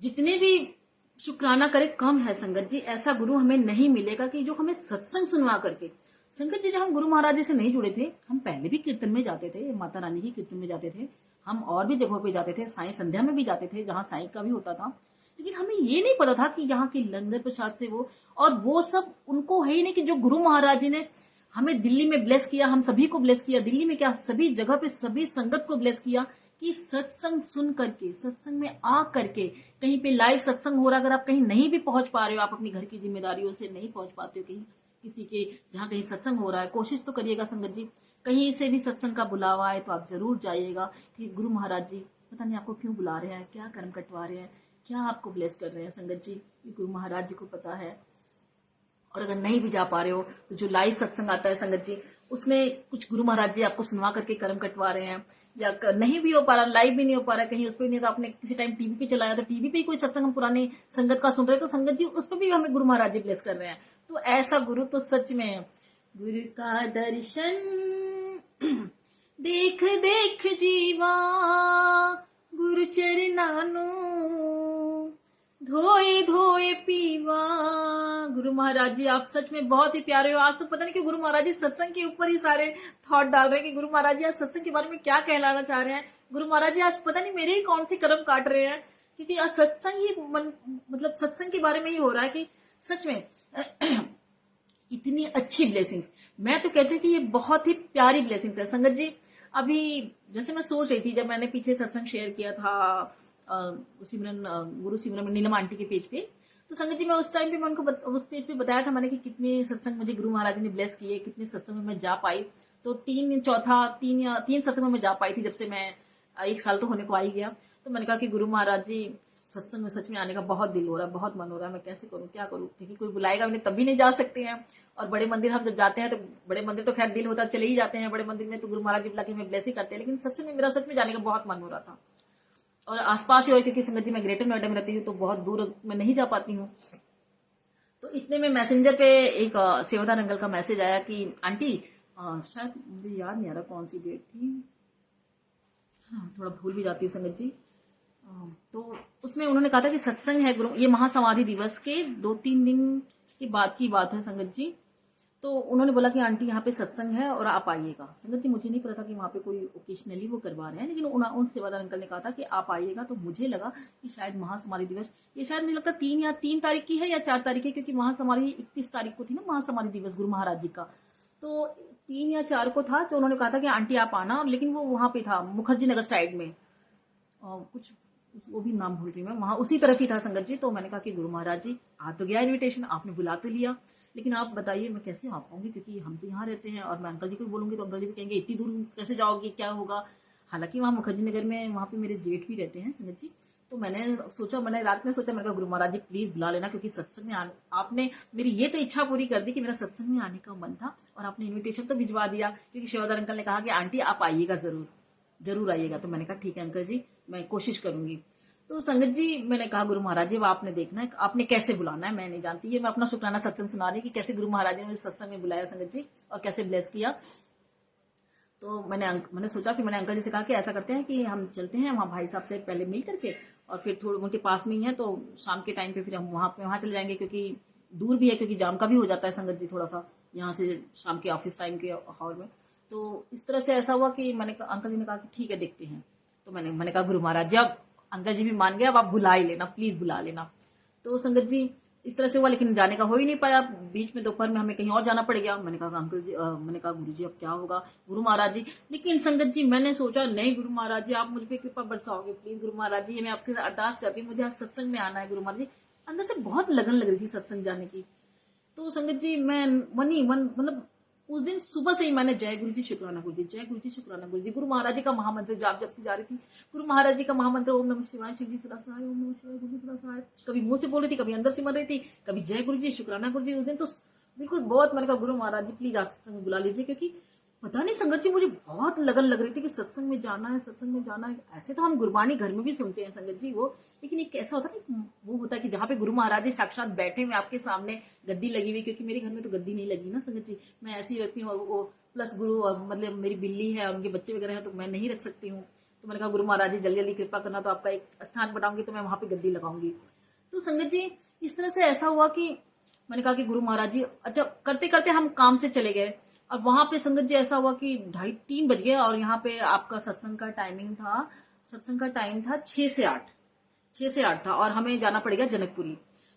जितने भी शुक्राना करे कम है संगत जी। ऐसा गुरु हमें नहीं मिलेगा कि जो हमें सत्संग सुनवा करके। संगत जी जब हम गुरु महाराज जी से नहीं जुड़े थे, हम पहले भी कीर्तन में जाते थे, माता रानी की कीर्तन में जाते थे, हम और भी जगहों पे जाते थे, साईं संध्या में भी जाते थे जहाँ साईं का भी होता था, लेकिन हमें ये नहीं पता था कि यहाँ के लंगर प्रसाद से वो सब उनको है ही नहीं, कि जो गुरु महाराज जी ने हमें दिल्ली में ब्लेस किया, हम सभी को ब्लेस किया, दिल्ली में क्या सभी जगह पे सभी संगत को ब्लेस किया, कि सत्संग सुन करके, सत्संग में आ करके, कहीं पे लाइव सत्संग हो रहा, अगर आप कहीं नहीं भी पहुंच पा रहे हो, आप अपनी घर की जिम्मेदारियों से नहीं पहुंच पाते हो कहीं किसी के जहाँ कहीं सत्संग हो रहा है, कोशिश तो करिएगा संगत जी, कहीं से भी सत्संग का बुलावा आए तो आप जरूर जाइएगा, कि गुरु महाराज जी पता नहीं आपको क्यों बुला रहे हैं, क्या कर्म कटवा रहे हैं, क्या आपको ब्लेस कर रहे हैं संगत जी, ये गुरु महाराज जी को पता है। और अगर नहीं भी जा पा रहे हो तो जो लाइव सत्संग आता है संगत जी, उसमें कुछ गुरु महाराज जी आपको सुनवा करके कर्म कटवा रहे हैं, या नहीं भी हो पा रहा, लाइव भी नहीं हो पा रहा, कहीं उस पर नहीं, तो आपने किसी टाइम टीवी पे चलाया तो टीवी पे कोई सत्संग हम पुराने संगत का सुन रहे हैं, तो संगत जी उस पर भी हमें गुरु महाराज जी ब्लेस कर रहे हैं। तो ऐसा गुरु तो सच में, गुरु का दर्शन देख देख जीवा, गुरु चरनानो धोए धोए पीवा। गुरु महाराज जी आप सच में बहुत ही प्यारे हो। आज तो पता नहीं कि गुरु महाराज जी सत्संग के ऊपर ही सारे थॉट डाल रहे हैं कि गुरु महाराज जी आज सत्संग के बारे में क्या कहलाना चाह रहे हैं। गुरु महाराज जी आज पता नहीं मेरे ही कौन सी कर्म काट रहे हैं, क्योंकि आज सत्संग ही मतलब सत्संग के बारे में ही हो रहा है कि सच में इतनी अच्छी ब्लेसिंग। मैं तो कहती हूँ कि ये बहुत ही प्यारी ब्लेसिंग है संगत जी। अभी जैसे मैं सोच रही थी, जब मैंने पीछे सत्संग शेयर किया था सिमरन गुरु सिमरन में नीलम आंटी के पेज पे, तो संगत जी मैं उस टाइम पे मैं उनको उस पेज पे बताया था मैंने कि कितने सत्संग मुझे गुरु महाराज ने ब्लेस किए, कितने सत्संग में मैं जा पाई। तो तीन सत्संग में मैं जा पाई थी, जब से मैं 1 साल तो होने को आ ही गया। तो मैंने कहा कि गुरु महाराज जी सत्संग में सच में आने का बहुत दिल हो रहा है, बहुत मन हो रहा है, मैं कैसे करूँ, क्या करूँ, क्योंकि कोई बुलाएगा उन्हें तब भी नहीं जा सकते हैं। और बड़े मंदिर हम जब जाते हैं तो बड़े मंदिर तो खैर दिल होता चले ही जाते हैं, बड़े मंदिर में तो गुरु महाराज जी बुला के हमें ब्लेस ही करते हैं, लेकिन सत्संग में मेरा सच में जाने का बहुत मन हो रहा था। और आसपास ही हो, क्योंकि संगत जी मैं ग्रेटर नोएडा में रहती हूँ तो बहुत दूर मैं नहीं जा पाती हूँ। तो इतने में मैसेंजर पे एक सेवादार अंकल का मैसेज आया कि आंटी, शायद मुझे याद नहीं आ रहा कौन सी डेट थी, हाँ थोड़ा भूल भी जाती है संगत जी। तो उसमें उन्होंने कहा था कि सत्संग है गुरु, ये महासमाधि दिवस के 2-3 दिन के बाद की बात है संगत जी। तो उन्होंने बोला कि आंटी यहाँ पे सत्संग है और आप आइएगा। संगत जी मुझे नहीं पता था कि वहाँ पे कोई ओकेशनली वो करवा रहे हैं, लेकिन उन सेवादार अंकल ने कहा था कि आप आइएगा। तो मुझे लगा कि शायद महासमाधि दिवस, ये शायद मुझे लगता 3 तारीख की है या 4 तारीख की, क्योंकि महासमाधि 31 तारीख को थी ना महासमाधि दिवस गुरु महाराज जी का। तो 3 या 4 को था। तो उन्होंने कहा था कि आंटी आप आना, लेकिन वो वहाँ पे था मुखर्जी नगर साइड में, कुछ वो भी नाम भूल रही मैं, वहां उसी तरफ ही था संगत जी। तो मैंने कहा कि गुरु महाराज जी आ तो गया इन्विटेशन, आपने बुला तो लिया, लेकिन आप बताइए मैं कैसे आ पाऊंगी, क्योंकि हम तो यहाँ रहते हैं और मैं अंकल जी को बोलूंगी तो अंकल जी भी कहेंगे इतनी दूर कैसे जाओगे, क्या होगा। हालांकि वहाँ मुखर्जी नगर में वहाँ पे मेरे जेठ भी रहते हैं संगत जी। तो मैंने रात में सोचा, मैंने कहा गुरु महाराज जी प्लीज बुला लेना, क्योंकि सत्संग में आपने मेरी ये तो इच्छा पूरी कर दी कि मेरा सत्संग में आने का मन था, और आपने इन्विटेशन तो भिजवा दिया, क्योंकि सेवादार अंकल ने कहा कि आंटी आप आइएगा, जरूर आइएगा। तो मैंने कहा ठीक है अंकल जी, मैं कोशिश करूंगी। तो संगत जी मैंने कहा गुरु महाराज जी आपने देखना है, आपने कैसे बुलाना है मैं नहीं जानती, ये मैं अपना शुक्राना सत्संग सुना रही कि कैसे गुरु महाराज ने मुझे सत्संग में बुलाया संगत जी, और कैसे ब्लेस किया। तो मैंने सोचा कि मैंने अंकल जी से कहा कि ऐसा करते हैं कि हम चलते हैं वहाँ भाई साहब से पहले मिल करके, और फिर थोड़े उनके पास में ही है, तो शाम के टाइम पे फिर हम वहाँ चले जाएंगे, क्योंकि दूर भी है, क्योंकि जाम का भी हो जाता है संगत जी थोड़ा सा यहाँ से शाम के ऑफिस टाइम के हॉल में। तो इस तरह से ऐसा हुआ कि अंकल जी ने कहा कि ठीक है देखते हैं। तो मैंने कहा गुरु महाराज जी अब अंकल जी भी मान गए, अब आप बुला ही लेना, प्लीज बुला लेना। तो संगत जी इस तरह से हुआ, लेकिन जाने का हो ही नहीं पाया। बीच में दोपहर में हमें कहीं और जाना पड़ गया। मैंने कहा अंकल जी, मैंने कहा गुरु जी अब क्या होगा, गुरु महाराज जी। लेकिन संगत जी मैंने सोचा नहीं गुरु महाराज जी आप मुझ पे कृपा बरसाओगे, प्लीज गुरु महाराज जी, मैं आपके अरदास करती हूँ, मुझे आज सत्संग में आना है गुरु महाराज जी। अंदर से बहुत लगन लग रही थी सत्संग जाने की। तो संगत जी मैं मतलब उस दिन सुबह से ही मैंने जय गुरु जी शुक्राना गुरु जी, जय गुरु जी शुक्राना गुरु जी, गुरु महाराज जी का महामंत्र जपती जा रही थी। गुरु महाराज जी का महामंत्र ओम नमः शिवाय, शिव जी सदा सहाय, ओम नमः शिवाय, गुरु जी सदा सहाय, कभी मुंह से बोल रही थी, कभी अंदर से मर रही थी, कभी जय गुरु जी शुक्राना गुरु जी। उस दिन तो बिल्कुल बहुत, मैंने कहा गुरु महाराज जी प्लीज आज सत्संग बुला लीजिए, क्योंकि पता नहीं संगत जी मुझे बहुत लगन लग रही थी कि सत्संग में जाना है, सत्संग में जाना है। ऐसे तो हम गुरबानी घर में भी सुनते हैं संगत जी वो, लेकिन एक ऐसा होता है वो होता है कि जहाँ पे गुरु महाराज जी साक्षात बैठे हुए आपके सामने, गद्दी लगी हुई, क्योंकि मेरे घर में तो गद्दी नहीं लगी ना संगत जी, मैं ऐसी ही रखती हूँ। और वो प्लस गुरु मतलब मेरी बिल्ली है और उनके बच्चे वगैरह हैं, तो मैं नहीं रख सकती हूँ। तो मैंने कहा गुरु महाराज जी जल्दी जल्दी कृपा करना, तो आपका एक स्थान बनाऊंगी तो मैं वहां पे गद्दी लगाऊंगी। तो संगत जी इस तरह से ऐसा हुआ कि मैंने कहा कि गुरु महाराज जी, अच्छा करते करते हम काम से चले गए। और वहां पे संगत जी ऐसा हुआ कि 2:30-3 बज गए, और यहाँ पे आपका सत्संग का टाइम था 6 से 8 था, और हमें जाना पड़ेगा जनकपुरी।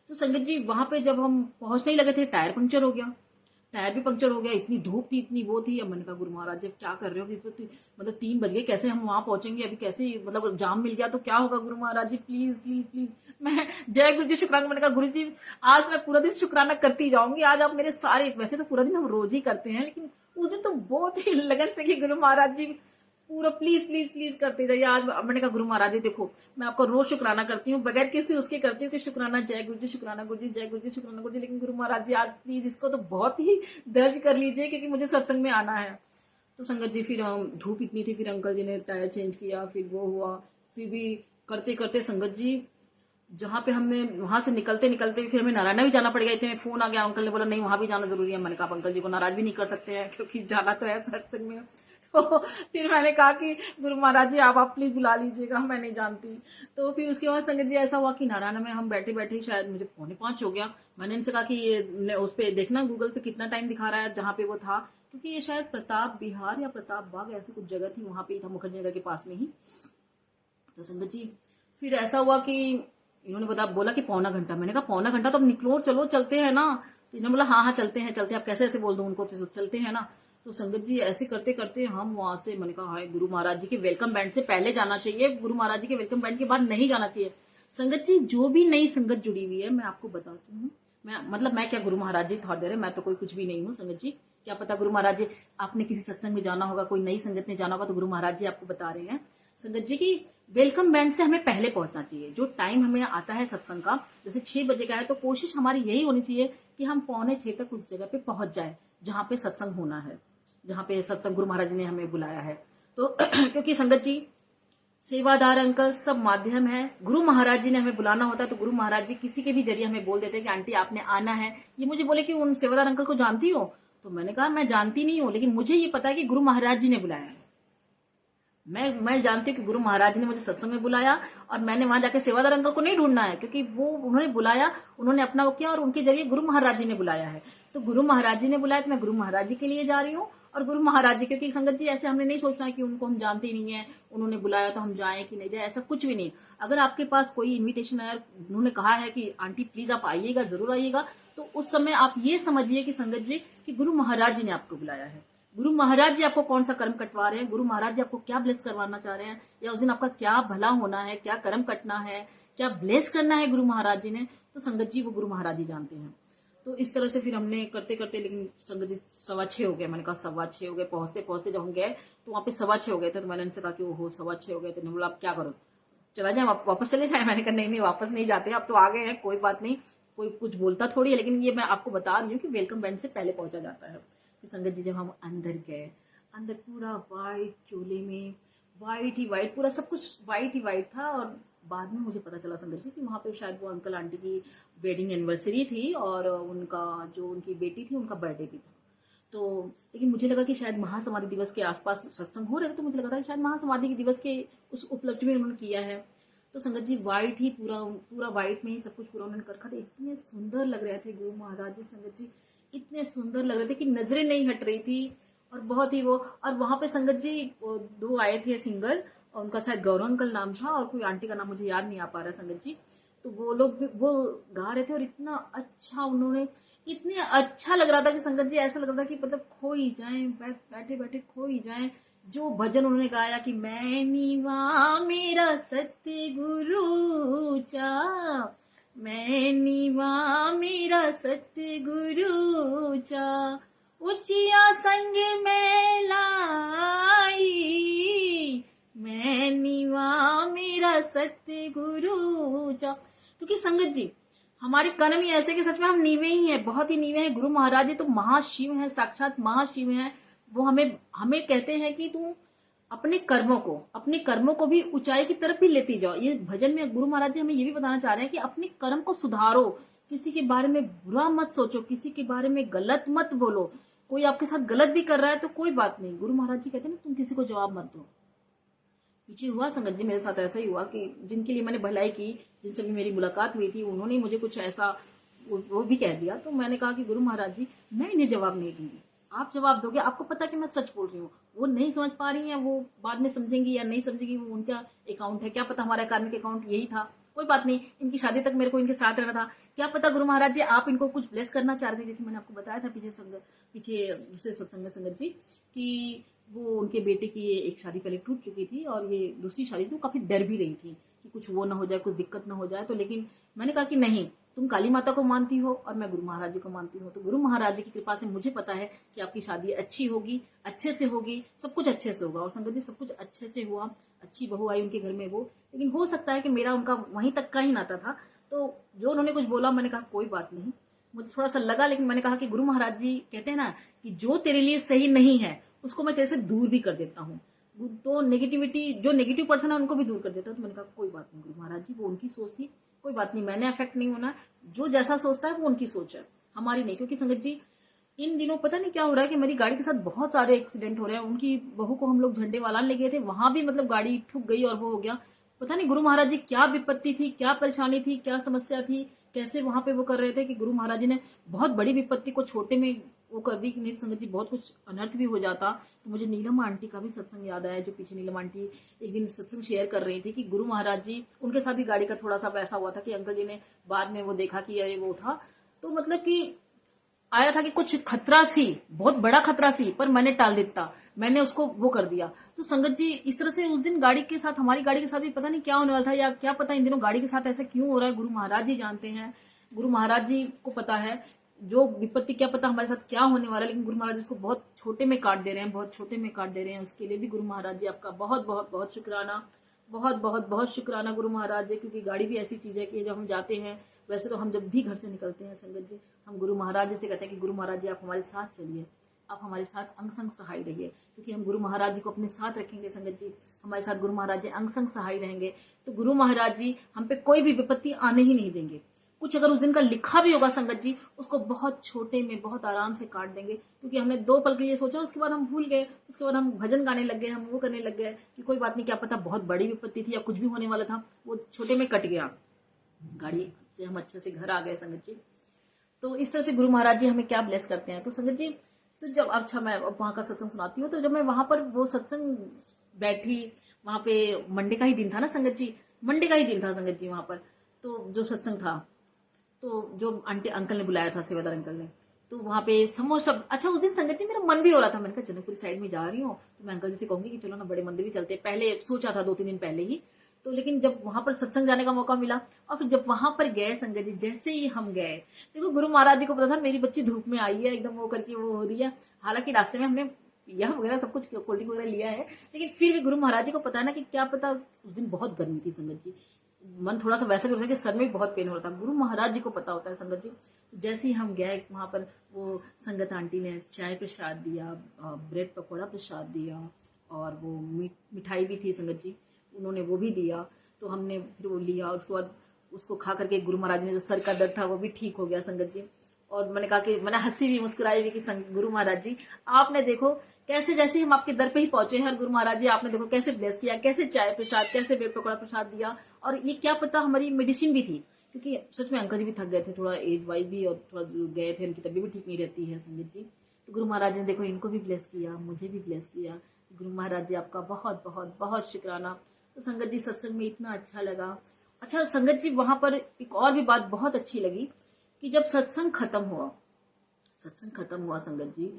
तो संगत जी वहां पे जब हम पहुंचने ही लगे थे, टायर भी पंक्चर हो गया, इतनी धूप थी, इतनी वो थी। अब मैंने कहा गुरु महाराज जी क्या कर रहे हो, मतलब 3 बज गए, कैसे हम वहां पहुंचेंगे, अभी कैसे मतलब जाम मिल गया तो क्या होगा, गुरु महाराज जी प्लीज प्लीज प्लीज। मैं जय गुरु जी शुक्राना, मैंने कहा गुरु जी आज मैं पूरा दिन शुक्राना करती जाऊंगी, आज आप मेरे सारे, वैसे तो पूरा दिन हम रोज ही करते हैं, लेकिन उस दिन तो बहुत ही लगन से कि गुरु महाराज जी पूरा प्लीज प्लीज प्लीज करते जाइए। आज मैंने कहा गुरु महाराज जी देखो, मैं आपका रोज शुक्राना करती हूँ, बगैर किसी उसके करती हूँ कि शुक्राना जय गुरु जी, शुक्राना गुरु जी, जय गुरु जी, शुक्राना गुरु जी, लेकिन गुरु महाराज जी आज प्लीज इसको तो बहुत ही दर्ज कर लीजिए क्योंकि मुझे सत्संग में आना है। तो संगत जी फिर धूप इतनी थी, फिर अंकल जी ने टायर चेंज किया, फिर वो हुआ, फिर भी करते करते संगत जी जहाँ पे हमने वहां से निकलते निकलते फिर हमें नारायणा भी जाना पड़ गया। इतने में फोन आ गया, अंकल ने बोला नहीं वहां भी जाना जरूरी है। मैंने कहा अंकल जी को नाराज भी नहीं कर सकते हैं क्योंकि जाना तो है सत्संग में। तो फिर मैंने कहा कि गुरु महाराज जी आप प्लीज बुला लीजिएगा, मैं नहीं जानती। तो फिर उसके बाद संगत जी ऐसा हुआ कि नारायणा में हम बैठे बैठे शायद मुझे 4:45 हो गया। मैंने इनसे कहा कि ये उस पर देखना गूगल पे कितना टाइम दिखा रहा है जहाँ पे वो था, क्योंकि ये शायद प्रताप विहार या प्रताप बाग ऐसी कुछ जगह थी, वहां पे ही था, मुखर्जी नगर के पास में ही। तो संगत जी फिर ऐसा हुआ कि इन्होंने बोला कि पौना घंटा। मैंने कहा पौना घंटा तो अब निकलो, चलो चलते हैं ना। तो इन्होंने बोला हाँ हाँ चलते हैं चलते हैं। अब कैसे ऐसे बोल दूं उनको, तो चलते हैं ना। तो संगत जी ऐसे करते करते हम वहां से, मैंने कहा हाय गुरु महाराज जी के वेलकम बैंड से पहले जाना चाहिए, गुरु महाराज जी के वेलकम बैंड के बाद नहीं जाना चाहिए। संगत जी जो भी नई संगत जुड़ी हुई है मैं आपको बताती हूँ, मैं क्या गुरु महाराज जी थॉट दे रहे, मैं तो कोई कुछ भी नहीं हूँ संगत जी। क्या पता गुरु महाराज जी आपने किसी सत्संग में जाना होगा, कोई नई संगत में जाना होगा, तो गुरु महाराज जी आपको बता रहे हैं संगत जी की वेलकम बैंड से हमें पहले पहुंचना चाहिए। जो टाइम हमें आता है सत्संग का, जैसे 6 बजे का है, तो कोशिश हमारी यही होनी चाहिए कि हम 5:45 तक उस जगह पे पहुंच जाए जहां पे सत्संग होना है, जहां पे सत्संग गुरु महाराज जी ने हमें बुलाया है। तो क्योंकि संगत जी सेवादार अंकल सब माध्यम है, गुरु महाराज जी ने हमें बुलाना होता है तो गुरु महाराज जी किसी के भी जरिए हमें बोल देते हैं कि आंटी आपने आना है। ये मुझे बोले कि उन सेवादार अंकल को जानती हो, तो मैंने कहा मैं जानती नहीं हूँ, लेकिन मुझे ये पता है कि गुरु महाराज जी ने बुलाया है। मैं जानती हूँ कि गुरु महाराज जी ने मुझे सत्संग में बुलाया और मैंने वहां जाके सेवादार अंकल को नहीं ढूंढना है, क्योंकि वो उन्होंने बुलाया, उन्होंने अपना वो किया और उनके जरिए गुरु महाराज जी ने बुलाया है। तो गुरु महाराज जी ने बुलाया तो मैं गुरु महाराज जी के लिए जा रही हूँ। और गुरु महाराज जी, क्योंकि संगत जी ऐसे हमने नहीं सोचना है कि उनको हम जानते ही नहीं है, उन्होंने बुलाया तो हम जाए कि नहीं जाए, ऐसा कुछ भी नहीं। अगर आपके पास कोई इन्विटेशन है, उन्होंने कहा है कि आंटी प्लीज आप आइएगा, जरूर आइएगा, तो उस समय आप ये समझिए कि संगत जी कि गुरु महाराज जी ने आपको बुलाया है। गुरु महाराज जी आपको कौन सा कर्म कटवा रहे हैं, गुरु महाराज जी आपको क्या ब्लेस करवाना चाह रहे हैं, या उस दिन आपका क्या भला होना है, क्या कर्म कटना है, क्या ब्लेस करना है गुरु महाराज जी ने, तो संगत जी वो गुरु महाराज जी जानते हैं। तो इस तरह से फिर हमने करते करते, लेकिन संगत जी 6:15 हो गए। मैंने कहा 6:15 हो गए, पहुंचते पहुंचते जब हम गए तो वहां पे 6:15 हो गए थे। तो मैंने उनसे कहा कि ओहो 6:15 हो गए। तो उन्होंने बोला आप क्या करो, चला जाए, वापस चले जाए। मैंने कहा नहीं वापस नहीं जाते, अब तो आ गए हैं, कोई बात नहीं, कोई कुछ बोलता थोड़ी है, लेकिन ये मैं आपको बता रही हूँ कि वेलकम बैंड से पहले पहुंचा जाता है। तो संगत जी जब हम अंदर गए, अंदर पूरा वाइट, चोले में वाइट ही वाइट, पूरा सब कुछ वाइट ही वाइट था। और बाद में मुझे पता चला संगत जी कि वहां पे शायद वो अंकल आंटी की वेडिंग एनिवर्सरी थी और उनका जो उनकी बेटी थी उनका बर्थडे भी था। तो लेकिन मुझे लगा कि शायद महासमाधि दिवस के आसपास सत्संग हो रहे थे, तो मुझे लगा था कि शायद महासमाधि दिवस के उस उपलक्ष्य में उन्होंने किया है। तो संगत जी वाइट ही पूरा पूरा वाइट में ही सब कुछ पूरा उन्होंने कर रखा था। इतने सुंदर लग रहे थे गुरु महाराज जी, संगत जी इतने सुंदर लग रहे थे कि नजरें नहीं हट रही थी। और बहुत ही वो, और वहां पे संगत जी 2 आए थे सिंगर, और उनका शायद गौरव अंकल नाम था और कोई आंटी का नाम मुझे याद नहीं आ पा रहा संगत जी। तो वो लोग भी वो गा रहे थे और इतना अच्छा उन्होंने, इतने अच्छा लग रहा था कि संगत जी ऐसा लग रहा था कि मतलब खो ही जाए, बैठे बैठे खो ही जाए। जो भजन उन्होंने गाया कि मैं नीवा मेरा सत्य गुरु चा, मैं नीवा मेरा सत्य गुरु चा, उचिया संग में लाई, मैं नीवा मेरा सत्य गुरु चा। क्योंकि संगत जी हमारे कर्म ही ऐसे कि सच में हम नीवे ही हैं, बहुत ही नीवे हैं। गुरु महाराज जी तो महाशिव हैं, साक्षात महाशिव हैं। वो हमें हमें कहते हैं कि तू अपने कर्मों को भी ऊंचाई की तरफ भी लेती जाओ। ये भजन में गुरु महाराज जी हमें ये भी बताना चाह रहे हैं कि अपने कर्म को सुधारो, किसी के बारे में बुरा मत सोचो, किसी के बारे में गलत मत बोलो। कोई आपके साथ गलत भी कर रहा है तो कोई बात नहीं, गुरु महाराज जी कहते हैं ना तुम किसी को जवाब मत दो। पीछे हुआ संगत जी मेरे साथ ऐसा ही हुआ कि जिनके लिए मैंने भलाई की, जिनसे भी मेरी मुलाकात हुई थी, उन्होंने मुझे कुछ ऐसा वो भी कह दिया। तो मैंने कहा कि गुरु महाराज जी मैं इन्हें जवाब नहीं दूंगी, आप जवाब दोगे, आपको पता कि मैं सच बोल रही हूँ। वो नहीं समझ पा रही हैं, वो बाद में समझेंगी या नहीं समझेंगी, वो उनका अकाउंट है, क्या पता हमारा कार्मिक अकाउंट यही था, कोई बात नहीं। इनकी शादी तक मेरे को इनके साथ रहना था, क्या पता गुरु महाराज जी आप इनको कुछ ब्लेस करना चाह रहे थे। जैसे मैंने आपको बताया था पीछे दूसरे सत्संग में संगत जी कि वो उनके बेटे की एक शादी पहले टूट चुकी थी और ये दूसरी शादी थी, वो काफी डर भी रही थी कि कुछ वो ना हो जाए, कुछ दिक्कत ना हो जाए। तो लेकिन मैंने कहा कि नहीं, तुम काली माता को मानती हो और मैं गुरु महाराज जी को मानती हूँ। तो गुरु महाराज जी की कृपा से मुझे पता है कि आपकी शादी अच्छी होगी, अच्छे से होगी, सब कुछ अच्छे से होगा। और संगत जी सब कुछ अच्छे से हुआ, अच्छी बहू आई उनके घर में वो। लेकिन हो सकता है कि मेरा उनका वहीं तक का ही नाता था, तो जो उन्होंने कुछ बोला मैंने कहा कोई बात नहीं, मुझे थोड़ा सा लगा, लेकिन मैंने कहा कि गुरु महाराज जी कहते हैं ना कि जो तेरे लिए सही नहीं है उसको मैं तेरे से दूर भी कर देता हूँ, तो नेगेटिविटी, जो नेगेटिव पर्सन है उनको भी दूर कर देता हूँ। तो मैंने कहा कोई बात नहीं गुरु महाराज जी, वो उनकी सोच थी, कोई बात नहीं, मैंने अफेक्ट नहीं होना, जो जैसा सोचता है वो उनकी सोच है, हमारी नहीं। क्योंकि संगत जी इन दिनों पता नहीं क्या हो रहा है कि मेरी गाड़ी के साथ बहुत सारे एक्सीडेंट हो रहे हैं। उनकी बहू को हम लोग झंडे वाला ले गए थे, वहां भी मतलब गाड़ी ठुक गई और वो हो गया। पता नहीं गुरु महाराज जी क्या विपत्ति थी, क्या परेशानी थी, क्या समस्या थी, कैसे वहां पे वो कर रहे थे कि गुरु महाराज जी ने बहुत बड़ी विपत्ति को छोटे में वो कर दी कि नहीं संगत जी बहुत कुछ अनर्थ भी हो जाता। तो मुझे नीलम आंटी का भी सत्संग याद आया, जो पीछे नीलम आंटी एक दिन सत्संग शेयर कर रही थी कि गुरु महाराज जी उनके साथ भी गाड़ी का थोड़ा सा वैसा हुआ था कि अंकल जी ने बाद में वो देखा कि अरे वो था, तो मतलब कि आया था कि कुछ खतरा सी, बहुत बड़ा खतरा सी, पर मैंने टाल देता, मैंने उसको वो कर दिया। तो संगत जी इस तरह से उस दिन गाड़ी के साथ, हमारी गाड़ी के साथ भी पता नहीं क्या होने वाला था, या क्या पता इन दिनों गाड़ी के साथ ऐसा क्यों हो रहा है, गुरु महाराज जी जानते हैं, गुरु महाराज जी को पता है जो विपत्ति, क्या पता हमारे साथ क्या होने वाला है। लेकिन गुरु महाराज जी उसको बहुत छोटे में काट दे रहे हैं, बहुत छोटे में काट दे रहे हैं। उसके लिए भी गुरु महाराज जी आपका बहुत बहुत बहुत शुक्राना, बहुत बहुत बहुत शुक्राना गुरु महाराज जी। क्योंकि गाड़ी भी ऐसी चीज है कि जब हम जाते हैं, वैसे तो हम जब भी घर से निकलते हैं संगत जी, हम गुरु महाराज जी से कहते हैं कि गुरु महाराज जी आप हमारे साथ चलिए, आप हमारे साथ अंग संग सहाय रहिए। क्योंकि हम गुरु महाराज जी को अपने साथ रखेंगे संगत जी, हमारे साथ गुरु महाराज जी अंग संग सहाय रहेंगे, तो गुरु महाराज जी हम पे कोई भी विपत्ति आने ही नहीं देंगे। कुछ अगर उस दिन का लिखा भी होगा संगत जी, उसको बहुत छोटे में बहुत आराम से काट देंगे। क्योंकि हमने 2 पल के लिए सोचा, उसके बाद हम भूल गए, उसके बाद हम भजन गाने लग गए, हम वो करने लग गए कि कोई बात नहीं, क्या पता बहुत बड़ी विपत्ति थी या कुछ भी होने वाला था, वो छोटे में कट गया। गाड़ी से हम अच्छे से घर आ गए संगत जी। तो इस तरह से गुरु महाराज जी हमें क्या ब्लेस करते हैं। तो संगत जी तो जब अच्छा मैं वहां का सत्संग सुनाती हूँ, तो जब मैं वहां पर वो सत्संग बैठी, वहां पे मंडे का ही दिन था ना संगत जी, मंडे का ही दिन था संगत जी वहां पर, तो जो सत्संग था, तो जो आंटी अंकल ने बुलाया था, सेवादार अंकल ने, तो वहां पे समोसा, अच्छा उस दिन संगत जी मेरा मन भी हो रहा था, मैंने कहा जनकपुरी साइड में जा रही हूँ तो मैं अंकल जी से कहूंगी कि चलो ना बड़े मंदिर भी चलते हैं, पहले सोचा था 2-3 दिन पहले ही। तो लेकिन जब वहां पर सत्संग जाने का मौका मिला, और फिर जब वहां पर गए संगत जी, जैसे ही हम गए, देखो गुरु महाराज जी को पता था मेरी बच्ची धूप में आई है, एकदम वो करके वो हो रही है। हालांकि रास्ते में हमने पिया वगैरह सब कुछ कोल्ड ड्रिंक वगैरह लिया है, लेकिन फिर भी गुरु महाराज जी को पता है ना कि क्या पता, उस दिन बहुत गर्मी थी संगत जी, मन थोड़ा सा वैसा भी होता है कि सर में भी बहुत पेन हो रहा था, गुरु महाराज जी को पता होता है संगत जी। जैसे ही हम गए वहां पर, वो संगत आंटी ने चाय प्रसाद दिया, ब्रेड पकौड़ा प्रसाद दिया, और वो मिठाई भी थी संगत जी, उन्होंने वो भी दिया। तो हमने फिर वो लिया, उसके बाद उसको खा करके गुरु महाराज ने जो सर का दर्द था वो भी ठीक हो गया संगत जी। और मैंने कहा कि मैंने हंसी भी मुस्कुराई भी कि गुरु महाराज जी आपने देखो कैसे, जैसे हम आपके दर पे ही पहुंचे हैं, और गुरु महाराज जी आपने देखो कैसे ब्लेस किया, कैसे चाय प्रसाद, कैसे ब्रेड पकौड़ा प्रसाद दिया, और ये क्या पता हमारी मेडिसिन भी थी। क्योंकि सच में अंकल जी भी थक गए थे, थोड़ा एज वाइज भी, और थोड़ा गए थे, इनकी तबीयत भी ठीक नहीं रहती है संगत जी। तो गुरु महाराज ने देखो इनको भी ब्लेस किया, मुझे भी ब्लेस किया। गुरु महाराज जी आपका बहुत बहुत बहुत शुक्राना। तो संगत जी सत्संग में इतना अच्छा लगा। अच्छा संगत जी वहां पर एक और भी बात बहुत अच्छी लगी कि जब सत्संग खत्म हुआ संगत जी,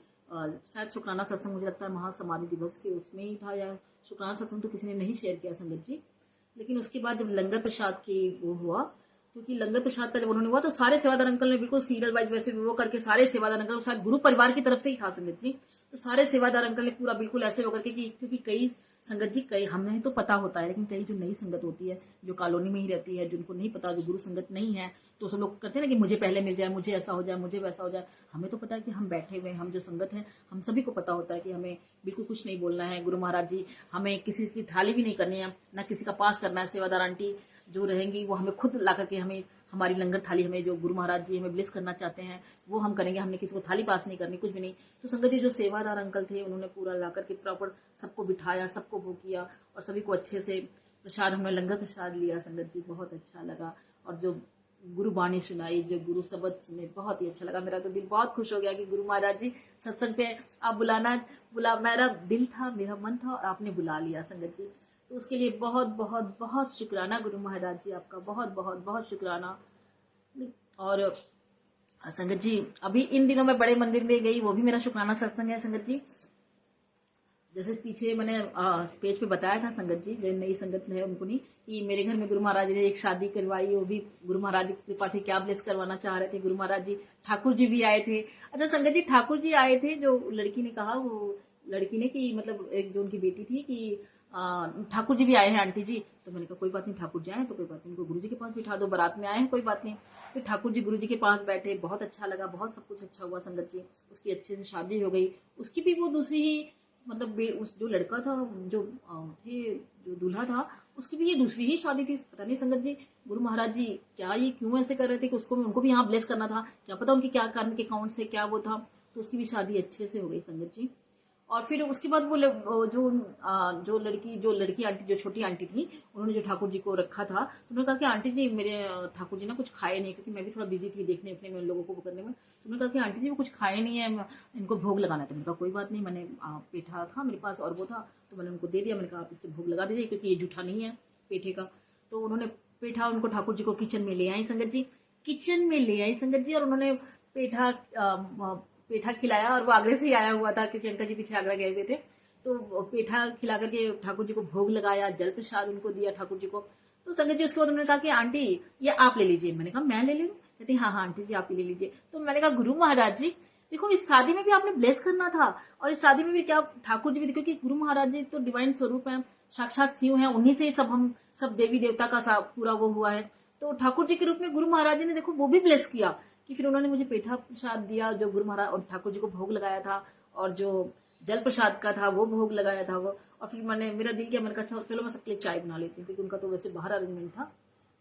शायद शुक्राना सत्संग मुझे लगता है महासमाधि दिवस के उसमें ही था, या शुक्राना सत्संग तो किसी ने नहीं शेयर किया संगत जी। लेकिन उसके बाद जब लंगर प्रसाद की वो हुआ, क्योंकि लंगर प्रसाद का जब उन्होंने हुआ तो सारे सेवादार अंकल ने बिल्कुल सीरियल वाइज वैसे वो करके, सारे सेवादार अंकल शायद गुरु परिवार की तरफ से ही था संगत जी, तो सारे सेवादार अंकल ने पूरा बिल्कुल ऐसे होकर के, क्योंकि कई संगत जी, कई हमें तो पता होता है, लेकिन कई जो नई संगत होती है, जो कॉलोनी में ही रहती है, जिनको नहीं पता, जो गुरु संगत नहीं है, तो सब लोग करते हैं ना कि मुझे पहले मिल जाए, मुझे ऐसा हो जाए, मुझे वैसा हो जाए। हमें तो पता है कि हम बैठे हुए हैं, हम जो संगत हैं, हम सभी को पता होता है कि हमें बिल्कुल कुछ नहीं बोलना है। गुरु महाराज जी हमें किसी की थाली भी नहीं करनी है, ना किसी का पास करना है। सेवादार आंटी जो रहेंगी वो हमें खुद ला करके, हमें हमारी लंगर थाली, हमें जो गुरु महाराज जी हमें ब्लेस करना चाहते हैं वो हम करेंगे, हमने किसी को थाली पास नहीं करनी, कुछ भी नहीं। तो संगत जी जो सेवादार अंकल थे उन्होंने पूरा ला करके प्रॉपर सबको बिठाया, सबको वो किया, और सभी को अच्छे से प्रसाद, हमने लंगर प्रसाद लिया संगत जी, बहुत अच्छा लगा। और जो गुरु बाणी सुनाई, जो गुरु शब्द सुने, बहुत ही अच्छा लगा। मेरा तो दिल बहुत खुश हो गया कि गुरु महाराज जी सत्संग पे आप मेरा दिल था, मेरा मन था, और आपने बुला लिया संगत जी। तो उसके लिए बहुत बहुत बहुत शुक्राना गुरु महाराज जी आपका, बहुत बहुत बहुत शुक्राना। और संगत जी अभी इन दिनों में बड़े मंदिर में गई, वो भी मेरा शुक्राना सत्संग है संगत जी। जैसे पीछे मैंने पेज पे बताया था संगत जी, जो नई संगत है उनको नहीं, कि मेरे घर में गुरु महाराज ने एक शादी करवाई, वो भी गुरु महाराज की कृपा थी, क्या ब्लेस करवाना चाह रहे थे गुरु महाराज जी। ठाकुर जी भी आए थे। अच्छा संगत जी, ठाकुर जी आए थे, जो लड़की ने कहा, वो लड़की ने कि मतलब एक जो उनकी बेटी थी कि ठाकुर जी भी आए हैं आंटी जी। तो मैंने कहा कोई बात नहीं, ठाकुर जी आए तो कोई बात नहीं, उनको गुरु जी के पास बिठा दो, बारात में आए हैं कोई बात नहीं। फिर ठाकुर जी गुरु जी के पास बैठे, बहुत अच्छा लगा, बहुत सब कुछ अच्छा हुआ संगत जी। उसकी अच्छे से शादी हो गई। उसकी भी वो दूसरी ही मतलब उस जो लड़का था, जो थे, जो दूल्हा था, उसकी भी ये दूसरी ही शादी थी। पता नहीं संगत जी गुरु महाराज जी क्या ये क्यों ऐसे कर रहे थे कि उसको उनको भी यहाँ ब्लेस करना था, क्या पता उनके क्या कारण के अकाउंट से क्या वो था। तो उसकी भी शादी अच्छे से हो गई संगत जी। और फिर उसके बाद वो जो लड़की आंटी, जो छोटी आंटी थी, उन्होंने जो ठाकुर जी को रखा था, तो उन्होंने कहा कि आंटी जी मेरे ठाकुर जी ना कुछ खाए नहीं, क्योंकि मैं भी थोड़ा बिजी थी देखने उखने में उन लोगों को करने में। तो उन्होंने कहा कि आंटी जी वो कुछ खाए नहीं है, इनको भोग लगाना है। तो मैंने कहा कोई बात नहीं, मैंने पेठा था मेरे पास और वो था, तो मैंने उनको दे दिया। मैंने कहा आप इससे भोग लगा दीजिए, क्योंकि ये जूठा नहीं है पेठे का। तो उन्होंने पेठा उनको ठाकुर जी को किचन में ले आई संगत जी, किचन में ले आई संगत जी, और उन्होंने पेठा पेठा खिलाया। और वो आगरे से ही आया हुआ था, क्योंकि अंकल जी पीछे आगरा गए हुए थे। तो पेठा खिला करके ठाकुर जी को भोग लगाया, जल प्रसाद उनको दिया ठाकुर जी को। तो संगत जी उसके बाद उन्होंने कहा कि आंटी ये आप ले लीजिए। मैंने कहा मैं ले लूं? कहती हाँ हाँ आंटी जी आप ही ले लीजिए। तो मैंने कहा गुरु महाराज जी देखो, इस शादी में भी आपने ब्लेस करना था, और इस शादी में भी क्या ठाकुर जी भी, क्योंकि गुरु महाराज जी तो डिवाइन स्वरूप है, साक्षात शिव है, उन्हीं से ही सब हम सब देवी देवता का पूरा वो हुआ है। तो ठाकुर जी के रूप में गुरु महाराज जी ने देखो वो भी ब्लेस किया, कि फिर उन्होंने मुझे पेठा प्रसाद दिया, जो गुरु महाराज और ठाकुर जी को भोग लगाया था, और जो जल प्रसाद का था वो भोग लगाया था वो। और फिर मैंने, मेरा दिल किया, मैंने कहा चलो मैं सबके लिए चाय बना लेती हूँ, क्योंकि उनका तो वैसे बाहर अरेंजमेंट था,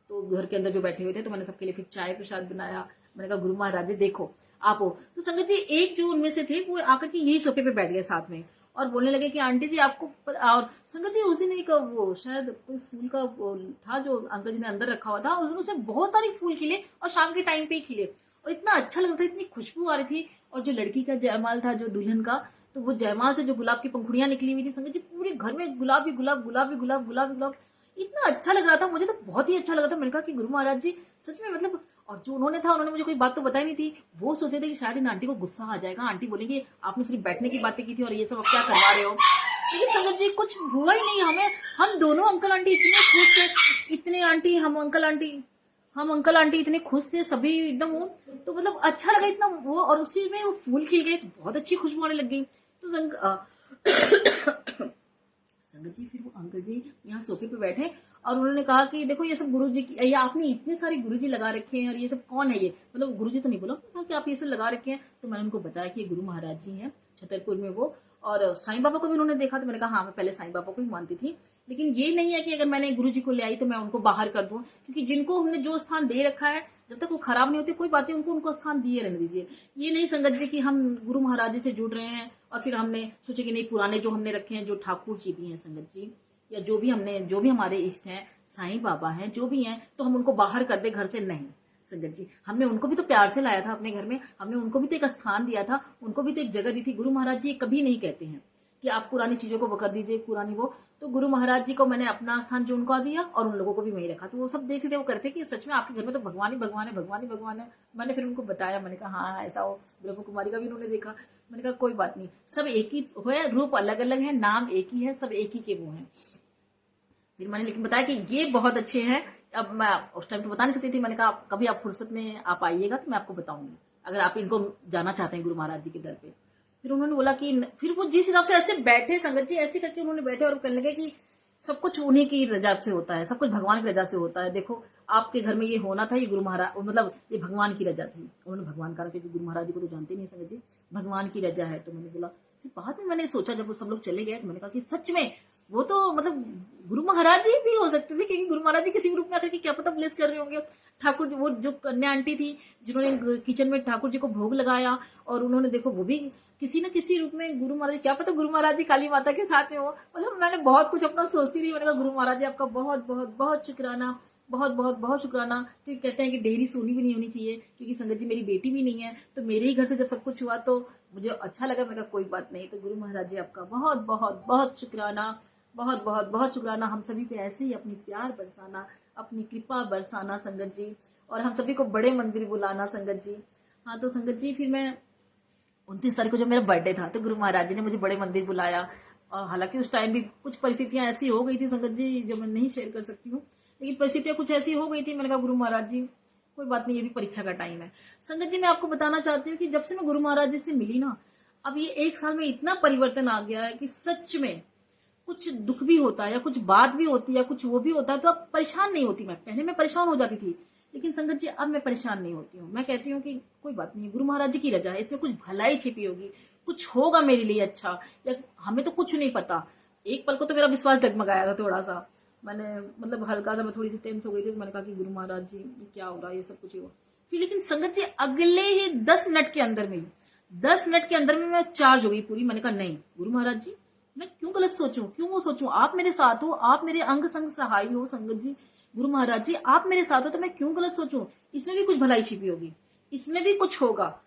तो घर के अंदर जो बैठे हुए थे, तो मैंने सबके लिए फिर चाय प्रसाद बनाया। मैंने कहा गुरु महाराज जी देखो आप हो। तो संगत जी एक जो उनमें से थे वो आकर के यही सोफे पे बैठ गए साथ में, और बोलने लगे कि आंटी जी आपको और संगत जी उस दिन एक वो शायद कोई फूल का वो था जो अंकल जी ने अंदर रखा हुआ था, उस दिन उसमें बहुत सारे फूल खिले, और शाम के टाइम पे ही खिले, और इतना अच्छा लग रहा था, इतनी खुशबू आ रही थी। और जो लड़की का जयमाल था, जो दुल्हन का, तो वो जयमाल से जो गुलाब की पंखुड़ियां निकली हुई थी संगत जी, पूरे घर में गुलाब ही गुलाब, गुलाब ही गुलाब, गुलाब ही गुलाब, इतना अच्छा लग रहा था, मुझे तो बहुत ही अच्छा लगा था। मैंने कहा कि गुरु महाराज जी सच में मतलब, और जो उन्होंने था, उन्होंने मुझे कोई बात तो बताई नहीं थी। वो सोचे थे कि शायद इन आंटी को गुस्सा आ जाएगा, आंटी बोलेंगे आपने सिर्फ बैठने की बातें की थी और ये सब आप क्या करवा रहे हो। लेकिन संगत जी कुछ हुआ ही नहीं, हमें हम दोनों अंकल आंटी इतने खुश थे, इतने आंटी हम अंकल आंटी इतने खुश थे सभी एकदम वो, तो मतलब अच्छा लगा इतना वो, और उसी में वो फूल खिल गए, तो बहुत अच्छी खुशबू आने लग गई। तो संगत जी फिर वो अंकल जी यहाँ सोफे पे बैठे, और उन्होंने कहा कि देखो ये सब गुरु जी की, ये आपने इतने सारे गुरु जी लगा रखे हैं, और ये सब कौन है ये, मतलब गुरु जी तो नहीं बोला कि आप ये सब लगा रखे हैं। तो मैंने उनको बताया कि ये गुरु महाराज जी हैं छतरपुर में वो, और साईं बाबा को भी उन्होंने देखा। तो मैंने कहा हाँ मैं पहले साईं बाबा को ही मानती थी, लेकिन ये नहीं है कि अगर मैंने गुरु जी को ले आई तो मैं उनको बाहर कर दूं, क्योंकि जिनको हमने जो स्थान दे रखा है जब तक वो खराब नहीं होते कोई बात नहीं, उनको स्थान दिए रहने दीजिए। ये नहीं संगत जी कि हम गुरु महाराज जी से जुड़ रहे हैं और फिर हमने सोचे कि नहीं पुराने जो हमने रखे हैं, जो ठाकुर जी भी हैं संगत जी, या जो भी हमारे इष्ट हैं, साईं बाबा हैं, जो भी हैं, तो हम उनको बाहर कर दे घर से, नहीं संगत जी। हमने उनको भी तो प्यार से लाया था अपने घर में, हमने उनको भी तो एक स्थान दिया था, उनको भी तो एक जगह दी थी। गुरु महाराज जी कभी नहीं कहते हैं कि आप पुरानी चीजों को वो कर दीजिए, पुरानी वो। तो गुरु महाराज जी को मैंने अपना स्थान जो उनको दिया, और उन लोगों को भी वहीं रखा। तो वो सब देख रहे थे, वो करते कि सच में आपके घर में तो भगवान ही भगवान है, भगवान ही भगवान है। मैंने फिर उनको बताया, मैंने कहा हाँ ऐसा हो। ब्रह्म कुमारी का भी उन्होंने देखा। मैंने कहा कोई बात नहीं, सब एक ही है, रूप अलग अलग है, नाम एक ही है, सब एक ही के वो हैं। फिर मैंने लेकिन बताया कि ये बहुत अच्छे हैं। अब मैं उस टाइम तो बता नहीं सकती थी, मैंने कहा कभी आप फुर्सत में आप आइएगा तो मैं आपको बताऊंगी, अगर आप इनको जाना चाहते हैं गुरु महाराज जी के दर पे। फिर उन्होंने बोला कि फिर वो जिस हिसाब से ऐसे बैठे संगत जी, ऐसे करके उन्होंने बैठे और कहने लगे कि सब कुछ उन्हीं की रजा से होता है, सब कुछ भगवान की रजा से होता है। देखो आपके घर में ये होना था, ये गुरु महाराज मतलब ये भगवान की रजा थी। उन्होंने भगवान कहा, क्योंकि गुरु महाराज जी को तो जानते नहीं संगत जी, भगवान की रजा है। तो मैंने बोला, फिर बाद में मैंने सोचा जब वो सब लोग चले गए, तो मैंने कहा कि सच में वो तो मतलब गुरु महाराज जी भी हो सकते थे, क्योंकि गुरु महाराज जी किसी भी रूप में आकर के क्या पता ब्लेस कर रहे होंगे। ठाकुर जी, वो जो कन्या आंटी थी जिन्होंने किचन में ठाकुर जी को भोग लगाया, और उन्होंने देखो वो भी किसी न किसी रूप में गुरु महाराज, क्या पता गुरु महाराज जी काली माता के साथ में हो। मतलब मैंने बहुत कुछ अपना सोचती रही। मैंने कहा गुरु महाराज जी आपका बहुत बहुत बहुत शुक्राना, बहुत बहुत बहुत शुक्राना। तो कहते हैं कि डेहरी सोनी भी नहीं होनी चाहिए, क्योंकि संगत जी मेरी बेटी भी नहीं है, तो मेरे ही घर से जब सब कुछ हुआ तो मुझे अच्छा लगा। मैंने कहा कोई बात नहीं, तो गुरु महाराज जी आपका बहुत बहुत बहुत शुक्राना, बहुत बहुत बहुत शुक्राना। हम सभी पे ऐसे ही अपनी प्यार बरसाना, अपनी कृपा बरसाना संगत जी, और हम सभी को बड़े मंदिर बुलाना संगत जी। हाँ तो संगत जी फिर मैं 29 तारीख को जब मेरा बर्थडे था, तो गुरु महाराज जी ने मुझे बड़े मंदिर बुलाया, और हालांकि उस टाइम भी कुछ परिस्थितियां ऐसी हो गई थी संगत जी जो मैं नहीं शेयर कर सकती हूँ, लेकिन परिस्थितियां कुछ ऐसी हो गई थी, मैंने कहा गुरु महाराज जी कोई बात नहीं, ये भी परीक्षा का टाइम है। संगत जी मैं आपको बताना चाहती हूँ कि जब से मैं गुरु महाराज जी से मिली ना, अब ये 1 साल में इतना परिवर्तन आ गया है कि सच में कुछ दुख भी होता है या कुछ बात भी होती है या कुछ वो भी होता है तो अब परेशान नहीं होती। मैं पहले मैं परेशान हो जाती थी, लेकिन संगत जी अब मैं परेशान नहीं होती हूँ। मैं कहती हूँ कि कोई बात नहीं, गुरु महाराज जी की रजा है, इसमें कुछ भलाई छिपी होगी, कुछ होगा मेरे लिए अच्छा, या हमें तो कुछ नहीं पता। एक पल को तो मेरा विश्वास डगमगाया था थोड़ा सा, मैंने मतलब हल्का सा मैं थोड़ी सी टेंस हो गई थी, तो मैंने कहा कि गुरु महाराज जी क्या हो रहा है, ये सब कुछ ही हो। फिर लेकिन संगत जी अगले ही 10 मिनट के अंदर में 10 मिनट के अंदर में मैं चार्ज हो गई पूरी। मैंने कहा नहीं गुरु महाराज जी, मैं क्यों गलत सोचूं, क्यों वो सोचूं, आप मेरे साथ हो, आप मेरे अंग संग सहाय हो संगत जी। गुरु महाराज जी आप मेरे साथ हो तो मैं क्यों गलत सोचूं, इसमें भी कुछ भलाई छिपी होगी, इसमें भी कुछ होगा।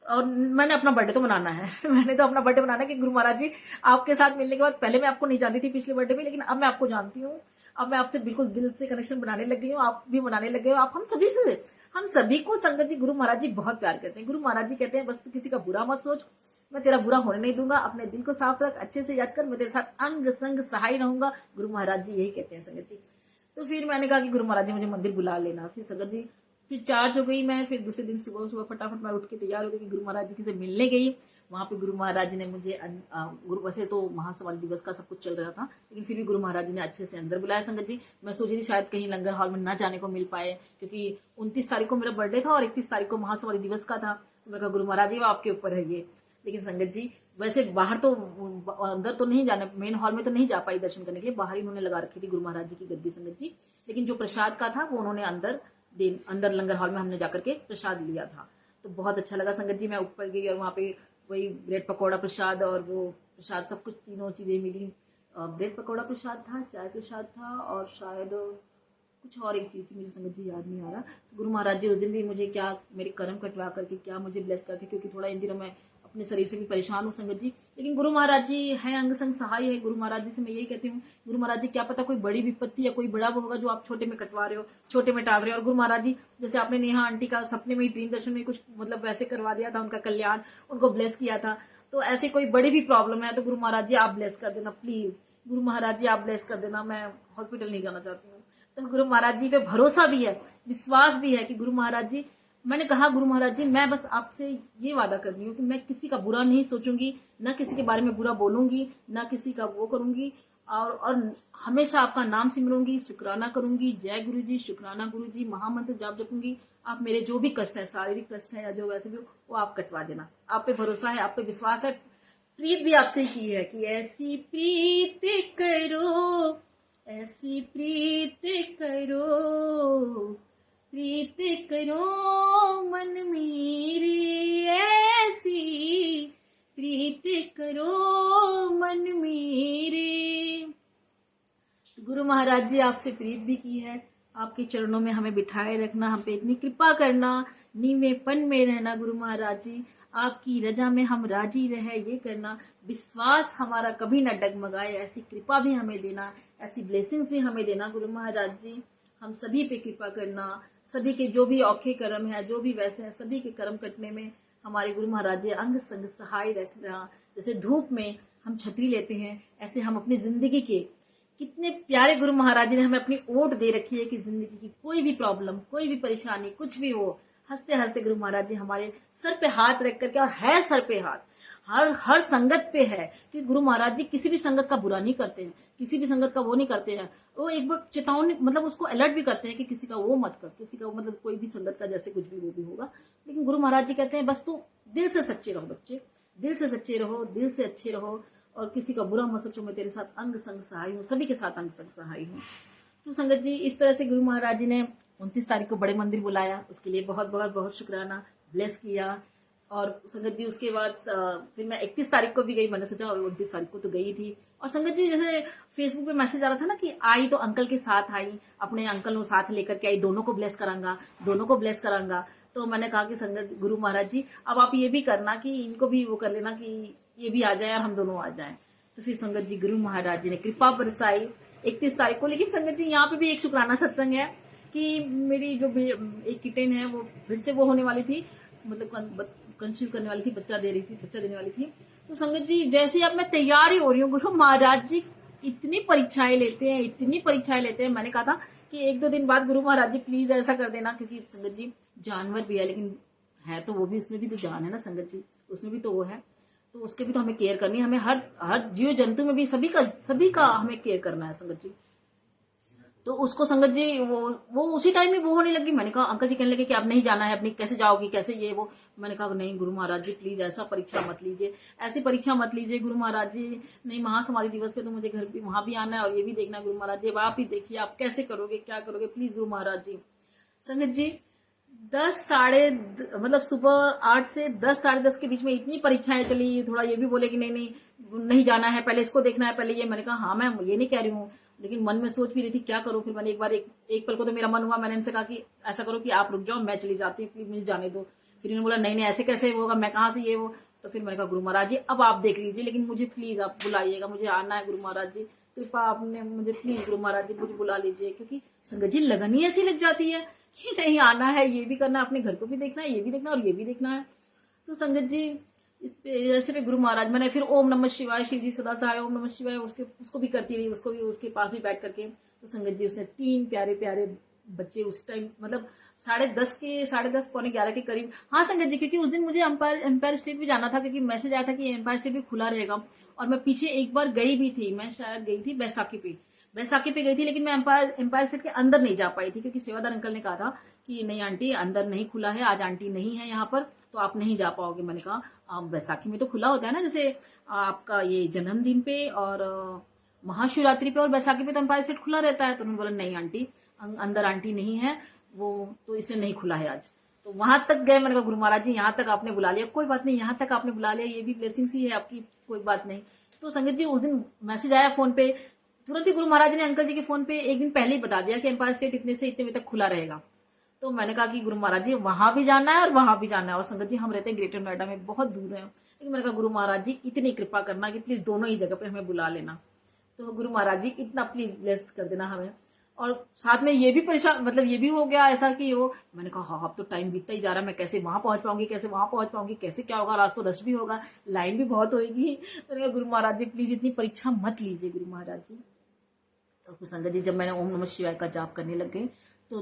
और मैंने अपना बर्थडे तो मनाना है मैंने तो अपना बर्थडे मनाना है कि गुरु महाराज जी आपके साथ मिलने के बाद, पहले मैं आपको नहीं जानती थी पिछले बर्थडे में, लेकिन अब मैं आपको जानती हूँ। अब मैं आपसे बिल्कुल दिल से कनेक्शन बनाने लग गई हूँ, आप भी बनाने लग गए हो। आप हम सभी को संगत जी गुरु महाराज जी बहुत प्यार करते हैं। गुरु महाराज जी कहते हैं बस तू किसी का बुरा मत सोच, मैं तेरा बुरा होने नहीं दूंगा, अपने दिल को साफ रख, अच्छे से याद कर, मैं तेरे साथ अंग संग सहाय रहूंगा। गुरु महाराज जी यही कहते हैं संगत जी। तो फिर मैंने कहा कि गुरु महाराज जी मुझे मंदिर बुला लेना। फिर संगत जी फिर चार्ज हो गई मैं। फिर दूसरे दिन सुबह सुबह फटाफट मैं उठ के तैयार हो गई कि गुरु महाराज जी से मिलने गई। वहां पे गुरु महाराज जी ने मुझे गुरु वैसे तो महासमाधि दिवस का सब कुछ चल रहा था, लेकिन फिर भी गुरु महाराज जी ने अच्छे से अंदर बुलाया संगत जी। मैं सोच रही थी शायद कहीं लंगर हॉल में ना जाने को मिल पाए, क्योंकि 29 तारीख को मेरा बर्थडे था और 31 तारीख को महासमाधि दिवस का था। तो मैं कहा गुरु महाराज जी आपके ऊपर है ये। लेकिन संगत जी वैसे बाहर तो अंदर तो नहीं जाना, मेन हॉल में तो नहीं जा पाई दर्शन करने के लिए, बाहर ही उन्होंने लगा रखी थी गुरु महाराज जी की गद्दी संगत जी। लेकिन जो प्रसाद का था वो उन्होंने अंदर लंगर हॉल में हमने जाकर के प्रसाद लिया था, तो बहुत अच्छा लगा संगत जी। मैं ऊपर गई और वहाँ पे वही ब्रेड पकौड़ा प्रसाद और वो प्रसाद सब कुछ तीनों चीजें मिली। ब्रेड पकौड़ा प्रसाद था, चाय प्रसाद था और शायद कुछ और एक चीज थी, मुझे समझ ही याद नहीं आ रहा। तो गुरु महाराज जी उस दिन भी मुझे क्या मेरे कर्म कटवा करके क्या मुझे ब्लेस करते, क्योंकि थोड़ा इन दिनों मैं अपने शरीर से भी परेशान हूँ संगत जी। लेकिन गुरु महाराज जी हैं अंग संग सहाय है। गुरु महाराज जी से मैं यही कहती हूँ गुरु महाराज जी क्या पता कोई बड़ी विपत्ति या कोई बड़ा वो होगा जो आप छोटे में कटवा रहे हो, छोटे में टाल रहे हो। और गुरु महाराज जी जैसे आपने नेहा आंटी का सपने में ही ड्रीम दर्शन में कुछ मतलब वैसे करवा दिया था, उनका कल्याण, उनको ब्लेस किया था। तो ऐसे कोई बड़ी भी प्रॉब्लम है तो गुरु महाराज जी आप ब्लेस कर देना प्लीज, गुरु महाराज जी आप ब्लेस कर देना। मैं हॉस्पिटल नहीं जाना चाहती हूँ। तो गुरु महाराज जी पे भरोसा भी है, विश्वास भी है कि गुरु महाराज जी, मैंने कहा गुरु महाराज जी मैं बस आपसे ये वादा कर रही हूँ कि मैं किसी का बुरा नहीं सोचूंगी, ना किसी के बारे में बुरा बोलूंगी, ना किसी का वो करूंगी, और हमेशा आपका नाम सिमरूंगी, शुक्राना करूंगी, जय गुरु जी, शुक्राना गुरु जी, महामंत्र जाप जपूंगी। आप मेरे जो भी कष्ट है, शारीरिक कष्ट है या जो वैसे भी वो आप कटवा देना। आप पे भरोसा है, आप पे विश्वास है। प्रीत भी आपसे की है कि ऐसी प्रीत करो, ऐसी प्रीत करो, प्रीत करो मन मेरी, ऐसी प्रीत करो मन मेरे। तो गुरु महाराज जी आपसे प्रीत भी की है, आपके चरणों में हमें बिठाए रखना, हम पे इतनी कृपा करना, नीवेपन में रहना। गुरु महाराज जी आपकी रजा में हम राजी रहे ये करना, विश्वास हमारा कभी न डगमगाए, ऐसी कृपा भी हमें देना, ऐसी ब्लेसिंग्स भी हमें देना। गुरु महाराज जी हम सभी पे कृपा करना, सभी के जो भी औखे कर्म है, जो भी वैसे हैं, सभी के कर्म कटने में हमारे गुरु महाराज जी अंग संग सहाय रखना। जैसे धूप में हम छतरी लेते हैं, ऐसे हम अपनी जिंदगी के, कितने प्यारे गुरु महाराज जी ने हमें अपनी ओट दे रखी है कि जिंदगी की कोई भी प्रॉब्लम, कोई भी परेशानी, कुछ भी हो, हंसते हंसते गुरु महाराज जी हमारे सर पे हाथ रख करके, और है सर पे हाथ, हर संगत पे है कि गुरु महाराज जी किसी भी संगत का बुरा नहीं करते हैं, किसी भी संगत का वो नहीं करते हैं। वो एक बार चेतावनी मतलब उसको अलर्ट भी करते हैं कि किसी का वो मत कर, किसी का मतलब कोई भी संगत का जैसे कुछ भी वो भी होगा। लेकिन गुरु महाराज जी कहते हैं बस तू दिल से सच्चे रहो बच्चे, दिल से सच्चे रहो, दिल से अच्छे रहो, और किसी का बुरा मत सोचो, मैं तेरे साथ अंग संग सहाय हूँ, सभी के साथ अंग संग सहाय हूँ। तो संगत जी इस तरह से गुरु महाराज जी ने 29 तारीख को बड़े मंदिर बुलाया, उसके लिए बहुत बहुत बहुत शुक्राना, ब्लेस किया। और संगत जी उसके बाद फिर मैं 31 तारीख को भी गई, मैंने सोचा 29 तारीख को तो गई थी। और संगत जी जैसे फेसबुक पे मैसेज आ रहा था ना कि आई तो अंकल के साथ आई, अपने अंकल को साथ लेकर के आई, दोनों को ब्लेस करांगा, दोनों को ब्लेस करांगा। तो मैंने कहा कि संगत गुरु महाराज जी अब आप ये भी करना कि इनको भी वो कर लेना कि ये भी आ जाए और हम दोनों आ जाएं। तो फिर संगत जी गुरु महाराज जी ने कृपा बरसाई 31 तारीख को। लेकिन संगत जी यहाँ पे भी एक शुक्राना सत्संग है कि मेरी जो एक किटेन है वो फिर से वो होने वाली थी, मतलब कंसीव करने वाली थी, बच्चा देने वाली थी। तो संगत जी जैसे अब मैं तैयार ही हो रही हूँ, गुरु महाराज जी इतनी परीक्षाएं लेते हैं, इतनी परीक्षाएं लेते हैं। मैंने कहा था कि 1-2 दिन बाद गुरु महाराज जी प्लीज ऐसा कर देना, क्योंकि संगत जी जानवर भी है, लेकिन है तो वो भी, उसमें भी तो जान है ना संगत जी, उसमें भी तो वो है, तो उसके भी तो हमें केयर करनी है। हमें हर हर जीव जंतु में भी सभी का हमें केयर करना है संगत जी। तो उसको संगत जी वो उसी टाइम में वो होने लगी। मैंने कहा, अंकल जी कहने लगे कि अब नहीं जाना है, अपनी कैसे जाओगी, कैसे ये वो। मैंने कहा नहीं गुरु महाराज जी प्लीज ऐसा परीक्षा मत लीजिए, ऐसी परीक्षा मत लीजिए गुरु महाराज जी। नहीं, महासमाधि दिवस पे तो मुझे घर भी वहां भी आना है और ये भी देखना है गुरु महाराज जी। अब आप ही देखिए आप कैसे करोगे, क्या करोगे, प्लीज गुरु महाराज जी। संगत जी 10 सुबह 8 से 10 साढ़े 10 के बीच में इतनी परीक्षाएं चली। थोड़ा ये भी बोले कि नहीं नहीं नहीं जाना है, पहले इसको देखना है, पहले ये। मैंने कहा हाँ मैं ये नहीं कह रही हूँ, लेकिन मन में सोच भी रही थी क्या करूं। फिर मैंने एक बार एक पल को तो मेरा मन हुआ, मैंने इनसे कहा कि ऐसा करो कि आप रुक जाओ, मैं चली जाती हूँ, प्लीज मुझे जाने दो। फिर इन्होंने बोला नहीं नहीं ऐसे कैसे होगा, मैं कहाँ से ये वो। तो फिर मैंने कहा गुरु महाराज जी अब आप देख लीजिए, लेकिन मुझे प्लीज आप बुलाइएगा, मुझे आना है गुरु महाराज जी, कृपा आपने मुझे, प्लीज गुरु महाराज जी मुझे बुला लीजिए। क्योंकि संगत जी लगन ही ऐसी लग जाती है कि नहीं आना है, ये भी करना है, अपने घर को भी देखना है, ये भी देखना है और ये भी देखना है। तो संगत जी इस पे जैसे भी गुरु महाराज, मैंने फिर ओम नमः शिवाय, शिव जी सदा सहाय, ओम नमः शिवाय उसको भी करती रही, उसको भी उसके पास ही बैठ करके। तो संगत जी उसने 3 प्यारे प्यारे बच्चे उस टाइम, मतलब 10:30 पौने 11 के करीब। हाँ संगत जी, क्योंकि उस दिन मुझे एम्पायर स्टेट भी जाना था, क्योंकि मैसेज आया था कि एम्पायर स्टेट भी खुला रहेगा। और मैं पीछे एक बार गई भी थी, मैं शायद गई थी बैसाखी पे गई थी, लेकिन मैं एम्पायर स्टेट के अंदर नहीं जा पाई थी, क्योंकि सेवादार अंकल ने कहा था कि नहीं आंटी अंदर नहीं खुला है, आज आंटी नहीं है यहाँ पर, तो आप नहीं जा पाओगे। मैंने कहा बैसाखी में तो खुला होता है ना, जैसे आपका ये जन्मदिन पे और महाशिवरात्रि पे और बैसाखी पे तो एम्पायर स्टेट खुला रहता है। तो उन्होंने बोला नहीं आंटी अंदर आंटी नहीं है वो, तो इसलिए नहीं खुला है आज। तो वहां तक गए, मैंने कहा गुरु महाराज जी यहाँ तक आपने बुला लिया, कोई बात नहीं, यहाँ तक आपने बुला लिया, ये भी ब्लेसिंग्स ही है आपकी, कोई बात नहीं। तो संगत जी उस दिन मैसेज आया फोन पे, तुरंत ही गुरु महाराज ने अंकल जी के फोन पे एक दिन पहले ही बता दिया कि एम्पायर स्टेट इतने से इतने बजे तक खुला रहेगा। तो मैंने कहा कि गुरु महाराज जी वहां भी जाना है और वहां भी जाना है, और संगत जी हम रहते हैं ग्रेटर नोएडा में, बहुत दूर है। लेकिन मैंने कहा गुरु महाराज जी इतनी कृपा करना कि प्लीज दोनों ही जगह पे हमें बुला लेना। तो गुरु महाराज जी इतना प्लीज ब्लेस कर देना हमें। और साथ में ये भी परेशान, मतलब ये भी हो गया ऐसा कि वो, मैंने कहा हाँ अब तो टाइम बीतता ही जा रहा है, मैं कैसे वहां पहुंच पाऊंगी, कैसे वहां पहुंच पाऊंगी, कैसे क्या होगा, रास्ता रश भी होगा, लाइन भी बहुत होगी। मैंने कहा गुरु महाराज जी प्लीज इतनी परीक्षा मत लीजिए गुरु महाराज जी। तो फिर संगत जी जब मैंने ओम नमः शिवाय का जाप करने लग गई, तो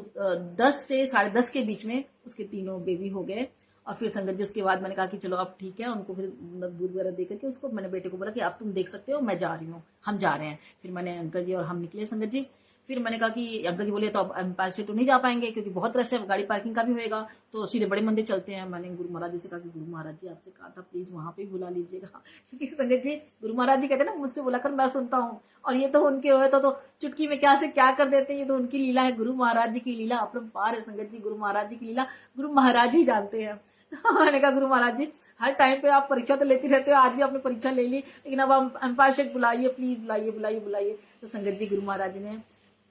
10 से 10:30 के बीच में उसके 3 बेबी हो गए। और फिर संगत जी उसके बाद मैंने कहा कि चलो अब ठीक है, उनको फिर दूध वगैरह दे करके उसको, मैंने बेटे को बोला कि आप तुम देख सकते हो, मैं जा रही हूँ, हम जा रहे हैं। फिर मैंने अंकल जी और हम निकले संगत जी। फिर मैंने कहा कि अंकल जी बोले तो अब एम्पायर स्टेट तो नहीं जा पाएंगे क्योंकि बहुत रश है, गाड़ी पार्किंग का भी होएगा, तो सीधे बड़े मंदिर चलते हैं। मैंने गुरु महाराज जी से कहा कि गुरु महाराज जी आपसे कहा था प्लीज वहां पे बुला लीजिएगा, क्योंकि संगत जी गुरु महाराज जी कहते हैं ना मुझसे बुलाकर मैं सुनता हूँ, और ये तो उनके हुए तो चुटकी में क्या से क्या कर देते हैं, ये तो उनकी लीला है। गुरु महाराज जी की लीला अपरंपार है संगत जी, गुरु महाराज जी की लीला गुरु महाराज ही जानते हैं। मैंने कहा गुरु महाराज जी हर टाइम पे आप परीक्षा तो लेती रहते हो, आज भी आपने परीक्षा ले ली, लेकिन अब आप एम्पायर स्टेट बुलाइए, प्लीज बुलाइए बुलाइए बुलाइए। तो संगत जी गुरु महाराज जी ने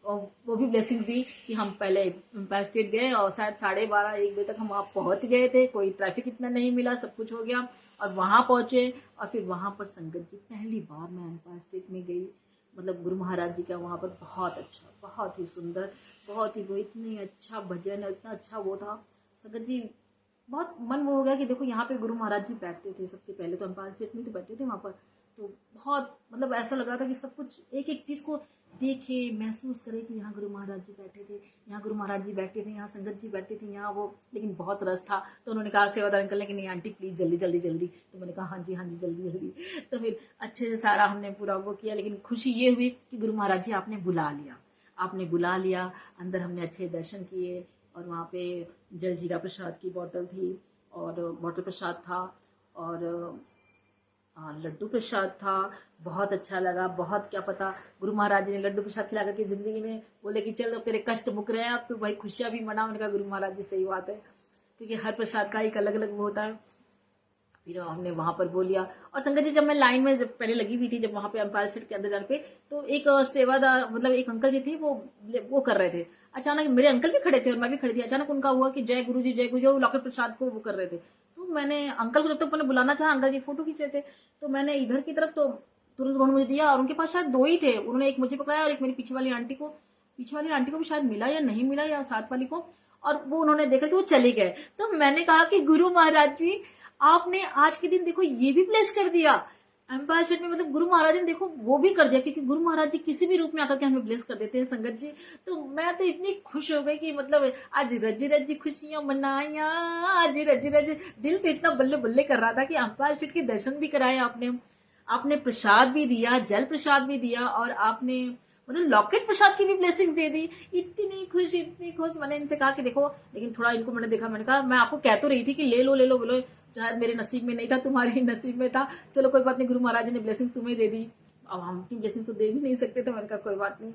वो भी ब्लेसिंग दी कि हम पहले एम्पायर स्टेट गए और शायद 12:30-1 बजे तक हम वहां पहुंच गए थे, कोई ट्रैफिक इतना नहीं मिला, सब कुछ हो गया और वहां पहुंचे। और फिर वहां पर संगत जी पहली बार मैं एम्पायर स्टेट में गई, मतलब गुरु महाराज जी का वहां पर बहुत अच्छा, बहुत ही सुंदर, बहुत ही वो इतनी अच्छा भजन, इतना अच्छा वो था संगत जी, बहुत मन वो हो गया कि देखो यहाँ पे गुरु महाराज जी बैठते थे। सबसे पहले तो एम्पायर स्टेट में तो बैठते थे वहां पर, तो बहुत मतलब ऐसा लग रहा था कि सब कुछ एक एक चीज को देखे, महसूस करे कि यहाँ गुरु महाराज जी बैठे थे, यहाँ गुरु महाराज जी बैठे थे, यहाँ संगत जी बैठे थे, यहाँ वो। लेकिन बहुत रस था, तो उन्होंने कहा सेवादार अंकल ने कि नहीं आंटी प्लीज जल्दी जल्दी जल्दी। तो मैंने कहा हाँ जी जल्दी जल्दी। तो फिर अच्छे से सारा हमने पूरा वो किया, लेकिन खुशी ये हुई कि गुरु महाराज जी आपने बुला लिया। अंदर हमने अच्छे दर्शन किए और वहाँ पे जल जीरा प्रसाद की बोतल थी और बोतल प्रसाद था और लड्डू प्रसाद था। बहुत अच्छा लगा, बहुत क्या पता गुरु महाराज जी ने लड्डू प्रसाद खिला करके जिंदगी में बोले कि चल तेरे कष्ट मुक रहे हैं, अब तो भाई खुशियां भी मना। मैंने कहा गुरु महाराज जी सही बात है, क्योंकि हर प्रसाद का एक अलग अलग वो होता है। फिर हमने वहां पर बोल लिया। और संगत जी जब मैं लाइन में जब पहले लगी हुई थी, जब वहां पे एम्पायर स्टेट के अंदर जाने पे, तो एक सेवादार मतलब एक अंकल जी थे, वो कर रहे थे। अचानक मेरे अंकल भी खड़े थे और मैं भी खड़ी थी, अचानक उनका हुआ कि जय गुरु जी वो लॉकेट प्रसाद को वो कर रहे थे। तो मैंने अंकल को जब तक मैंने बुलाना चाहा, अंकल जी फोटो खींचे थे, तो मैंने इधर की तरफ तो तुरंत उन्होंने मुझे दिया और उनके पास शायद 2 ही थे, उन्होंने एक मुझे पकड़ाया और एक मेरी पीछे वाली आंटी को भी शायद मिला या नहीं मिला, या साथ वाली को, और वो उन्होंने देखा कि वो चले गए। तो मैंने कहा कि गुरु महाराज जी आपने आज के दिन देखो ये भी प्लेस कर दिया एम्पायर स्टेट में, मतलब गुरु महाराज ने देखो वो भी कर दिया, क्योंकि गुरु महाराज जी किसी भी रूप में आकर के हमें ब्लेस कर देते हैं संगत जी। तो मैं तो इतनी खुश हो गई कि मतलब आज रजी रजी खुशियां मनाया, आज रजी रजी, दिल तो इतना बल्ले बल्ले कर रहा था कि एम्पायर स्टेट के दर्शन भी कराए आपने, आपने प्रसाद भी दिया, जल प्रसाद भी दिया, और आपने मतलब लॉकेट प्रसाद की भी ब्लेसिंग दे दी। इतनी खुश मैंने इनसे कहा कि देखो, लेकिन थोड़ा इनको मैंने देखा, मैंने कहा मैं आपको कह तो रही थी कि ले लो बोलो, शायद मेरे नसीब में नहीं था, तुम्हारे नसीब में था, चलो कोई बात नहीं, गुरु महाराज ने ब्लेसिंग तुम्हें दे दी, अब हम अपनी ब्लेसिंग तो दे भी नहीं सकते थे। मैंने कहा कोई बात नहीं,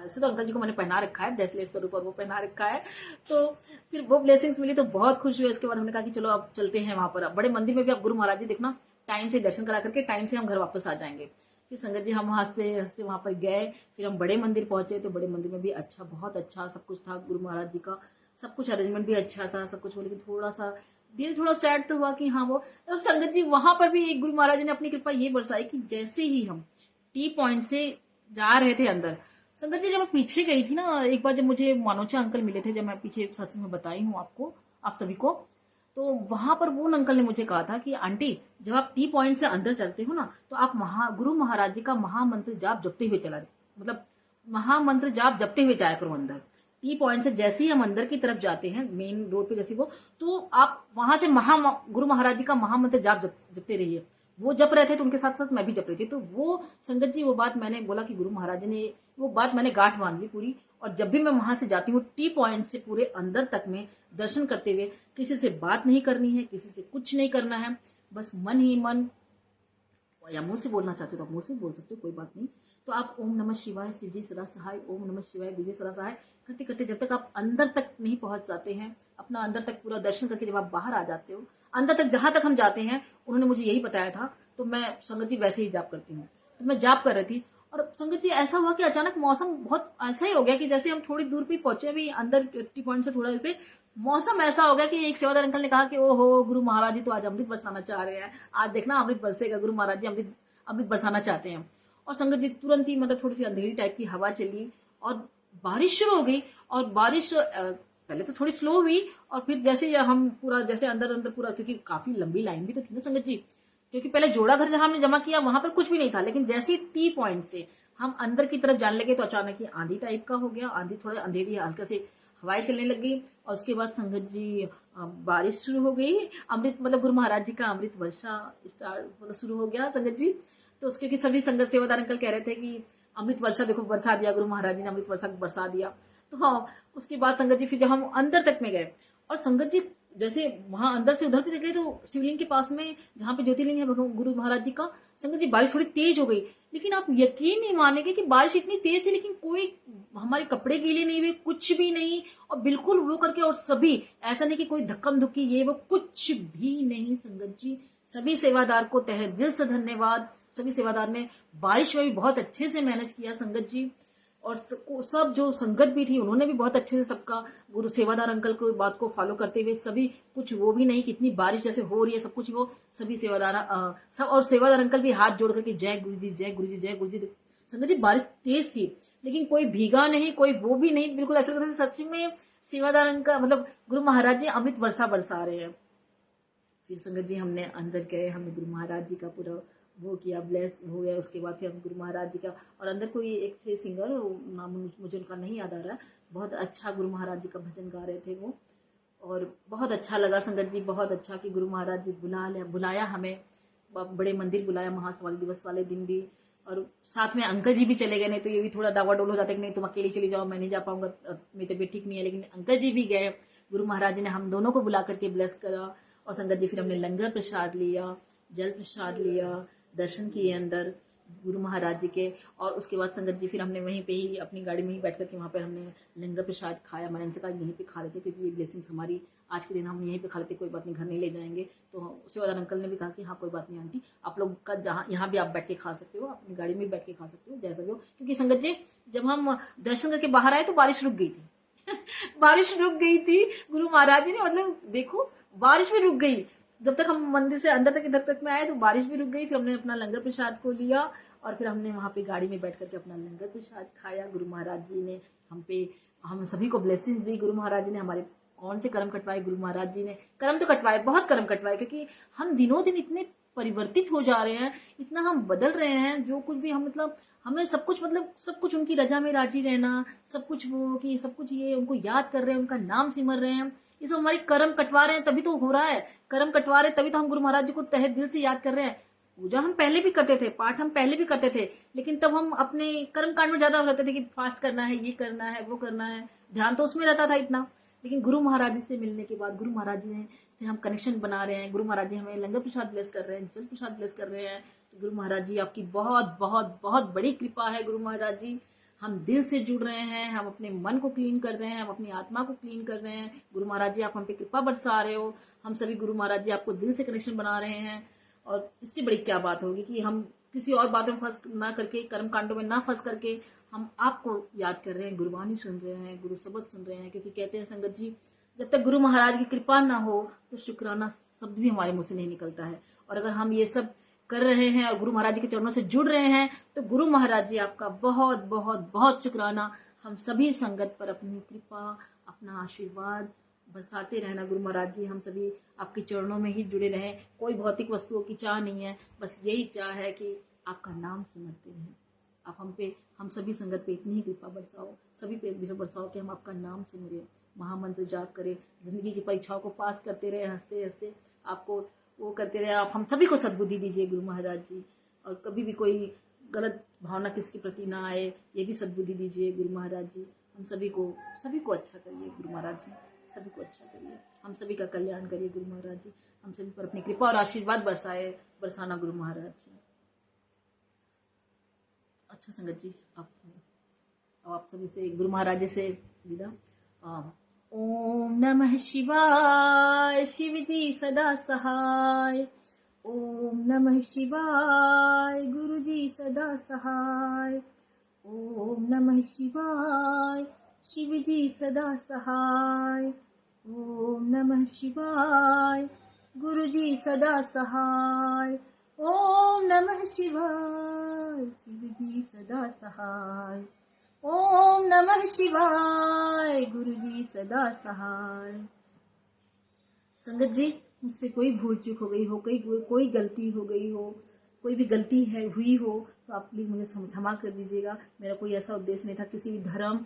ऐसे तो अंकल जी को मैंने पहना रखा है ब्रेसलेट स्वरूप और वो पहना रखा है, तो फिर वो ब्लेसिंग्स मिली तो बहुत खुश हुए। इसके बाद हमने कहा कि चलो अब चलते हैं वहां पर, बड़े मंदिर में भी आप गुरु महाराज जी देखना टाइम से दर्शन करा करके टाइम से हम घर वापस आ जाएंगे। फिर संगत जी हम हंसते हंसते वहां पर गए, फिर हम बड़े मंदिर पहुंचे, तो बड़े मंदिर में भी अच्छा, बहुत अच्छा सब कुछ था, गुरु महाराज जी का सब कुछ अरेंजमेंट भी अच्छा था, सब कुछ, लेकिन थोड़ा सा दिल थोड़ा सैड तो हुआ कि हाँ वो। और संगत जी वहां पर भी एक गुरु महाराज जी ने अपनी कृपा ये बरसाई कि जैसे ही हम टी पॉइंट से जा रहे थे अंदर, संगत जी जब मैं पीछे गई थी ना, एक बार जब मुझे मानोचा अंकल मिले थे, जब मैं पीछे सत्संग में बताई हूँ आपको, आप सभी को, तो वहां पर वो अंकल ने मुझे कहा था कि आंटी जब आप टी पॉइंट से अंदर चलते हो ना, तो आप गुरु महाराज जी का महामंत्र जाप जपते हुए चला, मतलब महामंत्र जाप जपते हुए जाया करो अंदर। टी पॉइंट से जैसे ही हम अंदर की तरफ जाते हैं मेन रोड पे जैसे वो, तो आप वहां से गुरु महाराज जी का महामंत्र जाप जपते रहिए। वो जप रहे थे तो उनके साथ साथ मैं भी जप रही थी, तो वो संगत जी वो बात मैंने बोला कि गुरु महाराज ने वो बात मैंने गांठ बांध ली पूरी। और जब भी मैं वहां से जाती हूँ टी पॉइंट से पूरे अंदर तक में दर्शन करते हुए, किसी से बात नहीं करनी है, किसी से कुछ नहीं करना है, बस मन ही मन, या मुंह से बोलना चाहते हो तो आप मुंह से बोल सकते हो, कोई बात नहीं। तो आप ओम नमः शिवाय शिव जी सदा सहाय, ओम नमः शिवाय गुरु जी सदा सहाय करते करते जब तक आप अंदर तक नहीं पहुंच जाते हैं, अपना अंदर तक पूरा दर्शन करके जब आप बाहर आ जाते हो, अंदर तक जहां तक हम जाते हैं, उन्होंने मुझे यही बताया था, तो मैं संगत जी वैसे ही जाप करती हूँ। तो मैं जाप कर रही थी और संगत जी ऐसा हुआ कि अचानक मौसम बहुत ऐसा ही हो गया कि जैसे हम थोड़ी दूर पे पहुंचे, अभी अंदर टी पॉइंट से थोड़ा दूर पे मौसम ऐसा हो गया कि एक सेवादार अंकल ने कहा कि ओहो गुरु महाराज जी तो आज अमृत बरसाना चाह रहे हैं, आज देखना अमृत बरसेगा, गुरु महाराज जी अमृत बरसाना चाहते हैं। और संगत जी तुरंत ही मतलब थोड़ी सी अंधेरी टाइप की हवा चली और बारिश शुरू हो गई। और बारिश पहले तो थोड़ी स्लो हुई, और फिर जैसे हम पूरा जैसे अंदर अंदर पूरा, क्योंकि काफी लंबी लाइन भी तो थी ना संगत जी, क्योंकि पहले जोड़ा घर जहां हमने जमा किया वहां पर कुछ भी नहीं था, लेकिन जैसे टी पॉइंट से हम अंदर की तरफ जाने लगे तो अचानक ही आंधी टाइप का हो गया, आंधी थोड़ा अंधेरी हल्का से हवाएं चलने लग गई। और उसके बाद संगत जी बारिश शुरू हो गई, अमृत मतलब गुरु महाराज जी का अमृत वर्षा स्टार्ट मतलब शुरू हो गया संगत जी। तो उसके कि सभी संगत सेवादार अंकल कह रहे थे कि अमृत वर्षा देखो बरसा दिया, गुरु महाराज जी ने अमृत वर्षा बरसा दिया। तो हाँ, उसके बाद संगत जी फिर जब हम अंदर तक में गए और संगत जी जैसे वहां अंदर से उधर भी गए, तो शिवलिंग के पास में जहां पे ज्योतिर्लिंग है गुरु महाराज जी का, संगत जी बारिश थोड़ी तेज हो गई, लेकिन आप यकीन नहीं मानेंगे कि बारिश इतनी तेज थी लेकिन कोई हमारे कपड़े गीले नहीं हुए, कुछ भी नहीं, और बिल्कुल वो करके, और सभी ऐसा नहीं कि कोई धक्कम धुक्की ये वो कुछ भी नहीं संगत जी। सभी सेवादार को तहे दिल से धन्यवाद, सभी सेवादार ने बारिश में भी बहुत अच्छे से मैनेज किया संगत जी। और सब जो संगत भी थी उन्होंने भी बहुत अच्छे से सबका गुरु सेवादार अंकल को बात को फॉलो करते हुए सभी कुछ वो भी नहीं, कितनी बारिश जैसे हो रही है सब कुछ वो सभी सेवादार सब, और सेवादार अंकल भी हाथ जोड़ करके जय गुरु जी जय गुरु जी जय गुरु जी। संगत जी बारिश तेज थी लेकिन कोई भीगा नहीं, कोई वो भी नहीं, बिल्कुल ऐसा लग रहा था सच में सेवादार अंकल मतलब गुरु महाराज जी अमृत वर्षा बरसा रहे हैं। फिर संगत जी हमने अंदर गए, हमने गुरु महाराज जी का पूरा वो किया, ब्लेस हो गया। उसके बाद फिर हम गुरु महाराज जी का, और अंदर कोई एक थे सिंगर, नाम मुझे उनका नहीं याद आ रहा, बहुत अच्छा गुरु महाराज जी का भजन गा रहे थे वो, और बहुत अच्छा लगा संगत जी, बहुत अच्छा कि गुरु महाराज जी बुलाया हमें, बड़े मंदिर बुलाया महासवाल दिवस वाले दिन भी। और साथ में अंकल जी भी चले गए, नहीं तो ये भी थोड़ा डावाडोल हो जाता है कि नहीं तुम अकेली चली जाओ, मैं नहीं जा पाऊंगा, मेरी तबीयत ठीक नहीं है, लेकिन अंकल जी भी गए। गुरु महाराज जी ने हम दोनों को बुला करके ब्लेस करा। और संगत जी फिर हमने लंगर प्रसाद लिया, जल प्रसाद लिया, दर्शन किए अंदर गुरु महाराज जी के। और उसके बाद संगत जी फिर हमने वहीं पे ही अपनी गाड़ी में ही बैठ करके वहाँ पे हमने लंगर प्रसाद खाया। मैंने इनसे कहा यहीं पे खा लेते क्योंकि ये ब्लेसिंग्स हमारी आज के दिन हम यहीं पे खा लेते, कोई बात नहीं घर नहीं ले जाएंगे। तो सेवादार अंकल ने भी कहा कि हाँ कोई बात नहीं आंटी, आप लोग का जहाँ यहाँ भी आप बैठ के खा सकते हो, अपनी गाड़ी में बैठ के खा सकते हो, जैसा भी हो। क्योंकि संगत जी जब हम दर्शन करके बाहर आए तो बारिश रुक गई थी बारिश रुक गई थी, गुरु महाराज जी ने मतलब देखो बारिश भी रुक गई, जब तक हम मंदिर से अंदर तक इधर तक में आए तो बारिश भी रुक गई। फिर हमने अपना लंगर प्रसाद को लिया और फिर हमने वहां पे गाड़ी में बैठ करके अपना लंगर प्रसाद खाया। गुरु महाराज जी ने हम सभी को ब्लेसिंग्स दी, गुरु महाराज जी ने हमारे कौन से कर्म कटवाए गुरु महाराज जी ने। कर्म तो कटवाए, बहुत कर्म कटवाए, क्योंकि हम दिनों दिन इतने परिवर्तित हो जा रहे हैं, इतना हम बदल रहे हैं। जो कुछ भी हम मतलब हमें सब कुछ मतलब सब कुछ उनकी रजा में राजी रहना, सब कुछ वो कि सब कुछ ये उनको याद कर रहे हैं, उनका नाम सिमर रहे हैं, ये सब हमारी कर्म कटवा रहे हैं, तभी तो हो रहा है। कर्म कटवा रहे हैं तभी तो हम गुरु महाराज जी को तहे दिल से याद कर रहे हैं। पूजा हम पहले भी करते थे, पाठ हम पहले भी करते थे, लेकिन तब हम अपने कर्म कांड में ज्यादा रहते थे कि फास्ट करना है, ये करना है, वो करना है, ध्यान तो उसमें रहता था इतना। लेकिन गुरु महाराज जी से मिलने के बाद, गुरु महाराज जी से हम कनेक्शन बना रहे हैं, गुरु महाराज जी हमें लंगर प्रसाद ब्लेस कर रहे हैं, जल प्रसाद ब्लेस कर रहे हैं, तो गुरु महाराज जी आपकी बहुत बहुत बहुत बड़ी कृपा है। गुरु महाराज जी, हम दिल से जुड़ रहे हैं, हम अपने मन को क्लीन कर रहे हैं, हम अपनी आत्मा को क्लीन कर रहे हैं। गुरु महाराज जी आप हम पे कृपा बरसा रहे हो, हम सभी गुरु महाराज जी आपको दिल से कनेक्शन बना रहे हैं। और इससे बड़ी क्या बात होगी कि हम किसी और बातों में फंस ना करके, कर्म कांडों में ना फंस करके हम आपको याद कर रहे हैं, गुरुवाणी सुन रहे हैं, गुरु शब्द सुन रहे हैं। क्योंकि कहते हैं संगत जी, जब तक गुरु महाराज की कृपा ना हो तो शुक्राना शब्द भी हमारे मुंह से नहीं निकलता है। और अगर हम ये सब कर रहे हैं और गुरु महाराज जी के चरणों से जुड़ रहे हैं, तो गुरु महाराज जी आपका बहुत बहुत बहुत शुक्राना। हम सभी संगत पर अपनी कृपा, अपना आशीर्वाद बरसाते रहना। गुरु महाराज जी, हम सभी आपके चरणों में ही जुड़े रहें। कोई भौतिक वस्तुओं की चाह नहीं है, बस यही चाह है कि आपका नाम सिमरते रहें। आप हम सभी संगत पे इतनी ही कृपा बरसाओ, सभी पे कृपा बरसाओ कि हम आपका नाम सिमरे, महामंत्र जाप करें, जिंदगी की परीक्षाओं को पास करते रहे, हंसते हंसते आपको वो करते रहे। आप हम सभी को सद्बुद्धि दीजिए गुरु महाराज जी, और कभी भी कोई गलत भावना किसके प्रति ना आए, ये भी सद्बुद्धि दीजिए गुरु महाराज जी। हम सभी को अच्छा करिए गुरु महाराज जी, सभी को अच्छा करिए, हम सभी का कल्याण करिए गुरु महाराज जी। हम सभी पर अपनी कृपा और आशीर्वाद बरसाना गुरु महाराज जी। अच्छा संगत जी, अब आप सभी से गुरु महाराज जी से विदा। ओम नमः शिवाय, शिव जी सदा सहाय। ओम नमः शिवाय, गुरु जी सदा सहाय। ओम नमः शिवाय, शिव जी सदा सहाय। ओम नमः शिवाय, गुरु जी सदा सहाय। ओम नमः शिवाय, शिव जी सदा सहाय। ओम नमः शिवाय, गुरु जी सदा सहाय। संगत जी, मुझसे कोई भूल चूक हो गई हो, कोई गलती हो गई हो, कोई भी गलती हुई हो, तो आप प्लीज मुझे क्षमा कर दीजिएगा। मेरा कोई ऐसा उद्देश्य नहीं था किसी भी धर्म,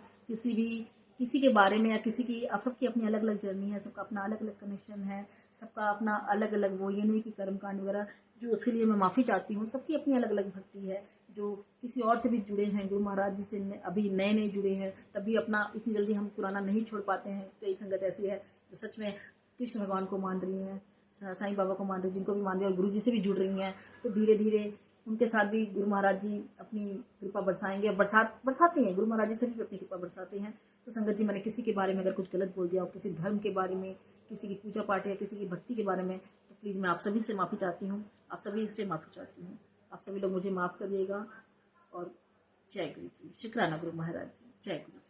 किसी के बारे में, या किसी की, आप सबकी अपनी अलग अलग जर्नी है, सबका अपना अलग अलग कनेक्शन है, सबका अपना अलग अलग वो, ये नहीं कि कर्मकांड वगैरह, जो उसके लिए मैं माफ़ी चाहती हूँ। सबकी अपनी अलग अलग भक्ति है। जो किसी और से भी जुड़े हैं, गुरु महाराज जी से अभी नए नए जुड़े हैं, तभी अपना इतनी जल्दी हम पुराना नहीं छोड़ पाते हैं। कई संगत ऐसी है जो सच में कृष्ण भगवान को मान रही हैं, साईं बाबा को मान रही, जिनको भी मान रही है, और गुरु जी से भी जुड़ रही हैं, तो धीरे धीरे उनके साथ भी गुरु महाराज जी अपनी कृपा बरसाएंगे, और बरसाते हैं। गुरु महाराज जी से भी अपनी कृपा बरसाते हैं। तो संगत जी, मैंने किसी के बारे में अगर कुछ गलत बोल दिया हो, किसी धर्म के बारे में, किसी की पूजा पाठ या किसी की भक्ति के बारे में, तो प्लीज़ मैं आप सभी से माफ़ी चाहती हूँ, आप सभी से माफ़ी चाहती हूँ। आप सभी लोग मुझे माफ़ करिएगा। और जय गुरु जी, शुक्राना गुरु महाराज जी, जय गुरु।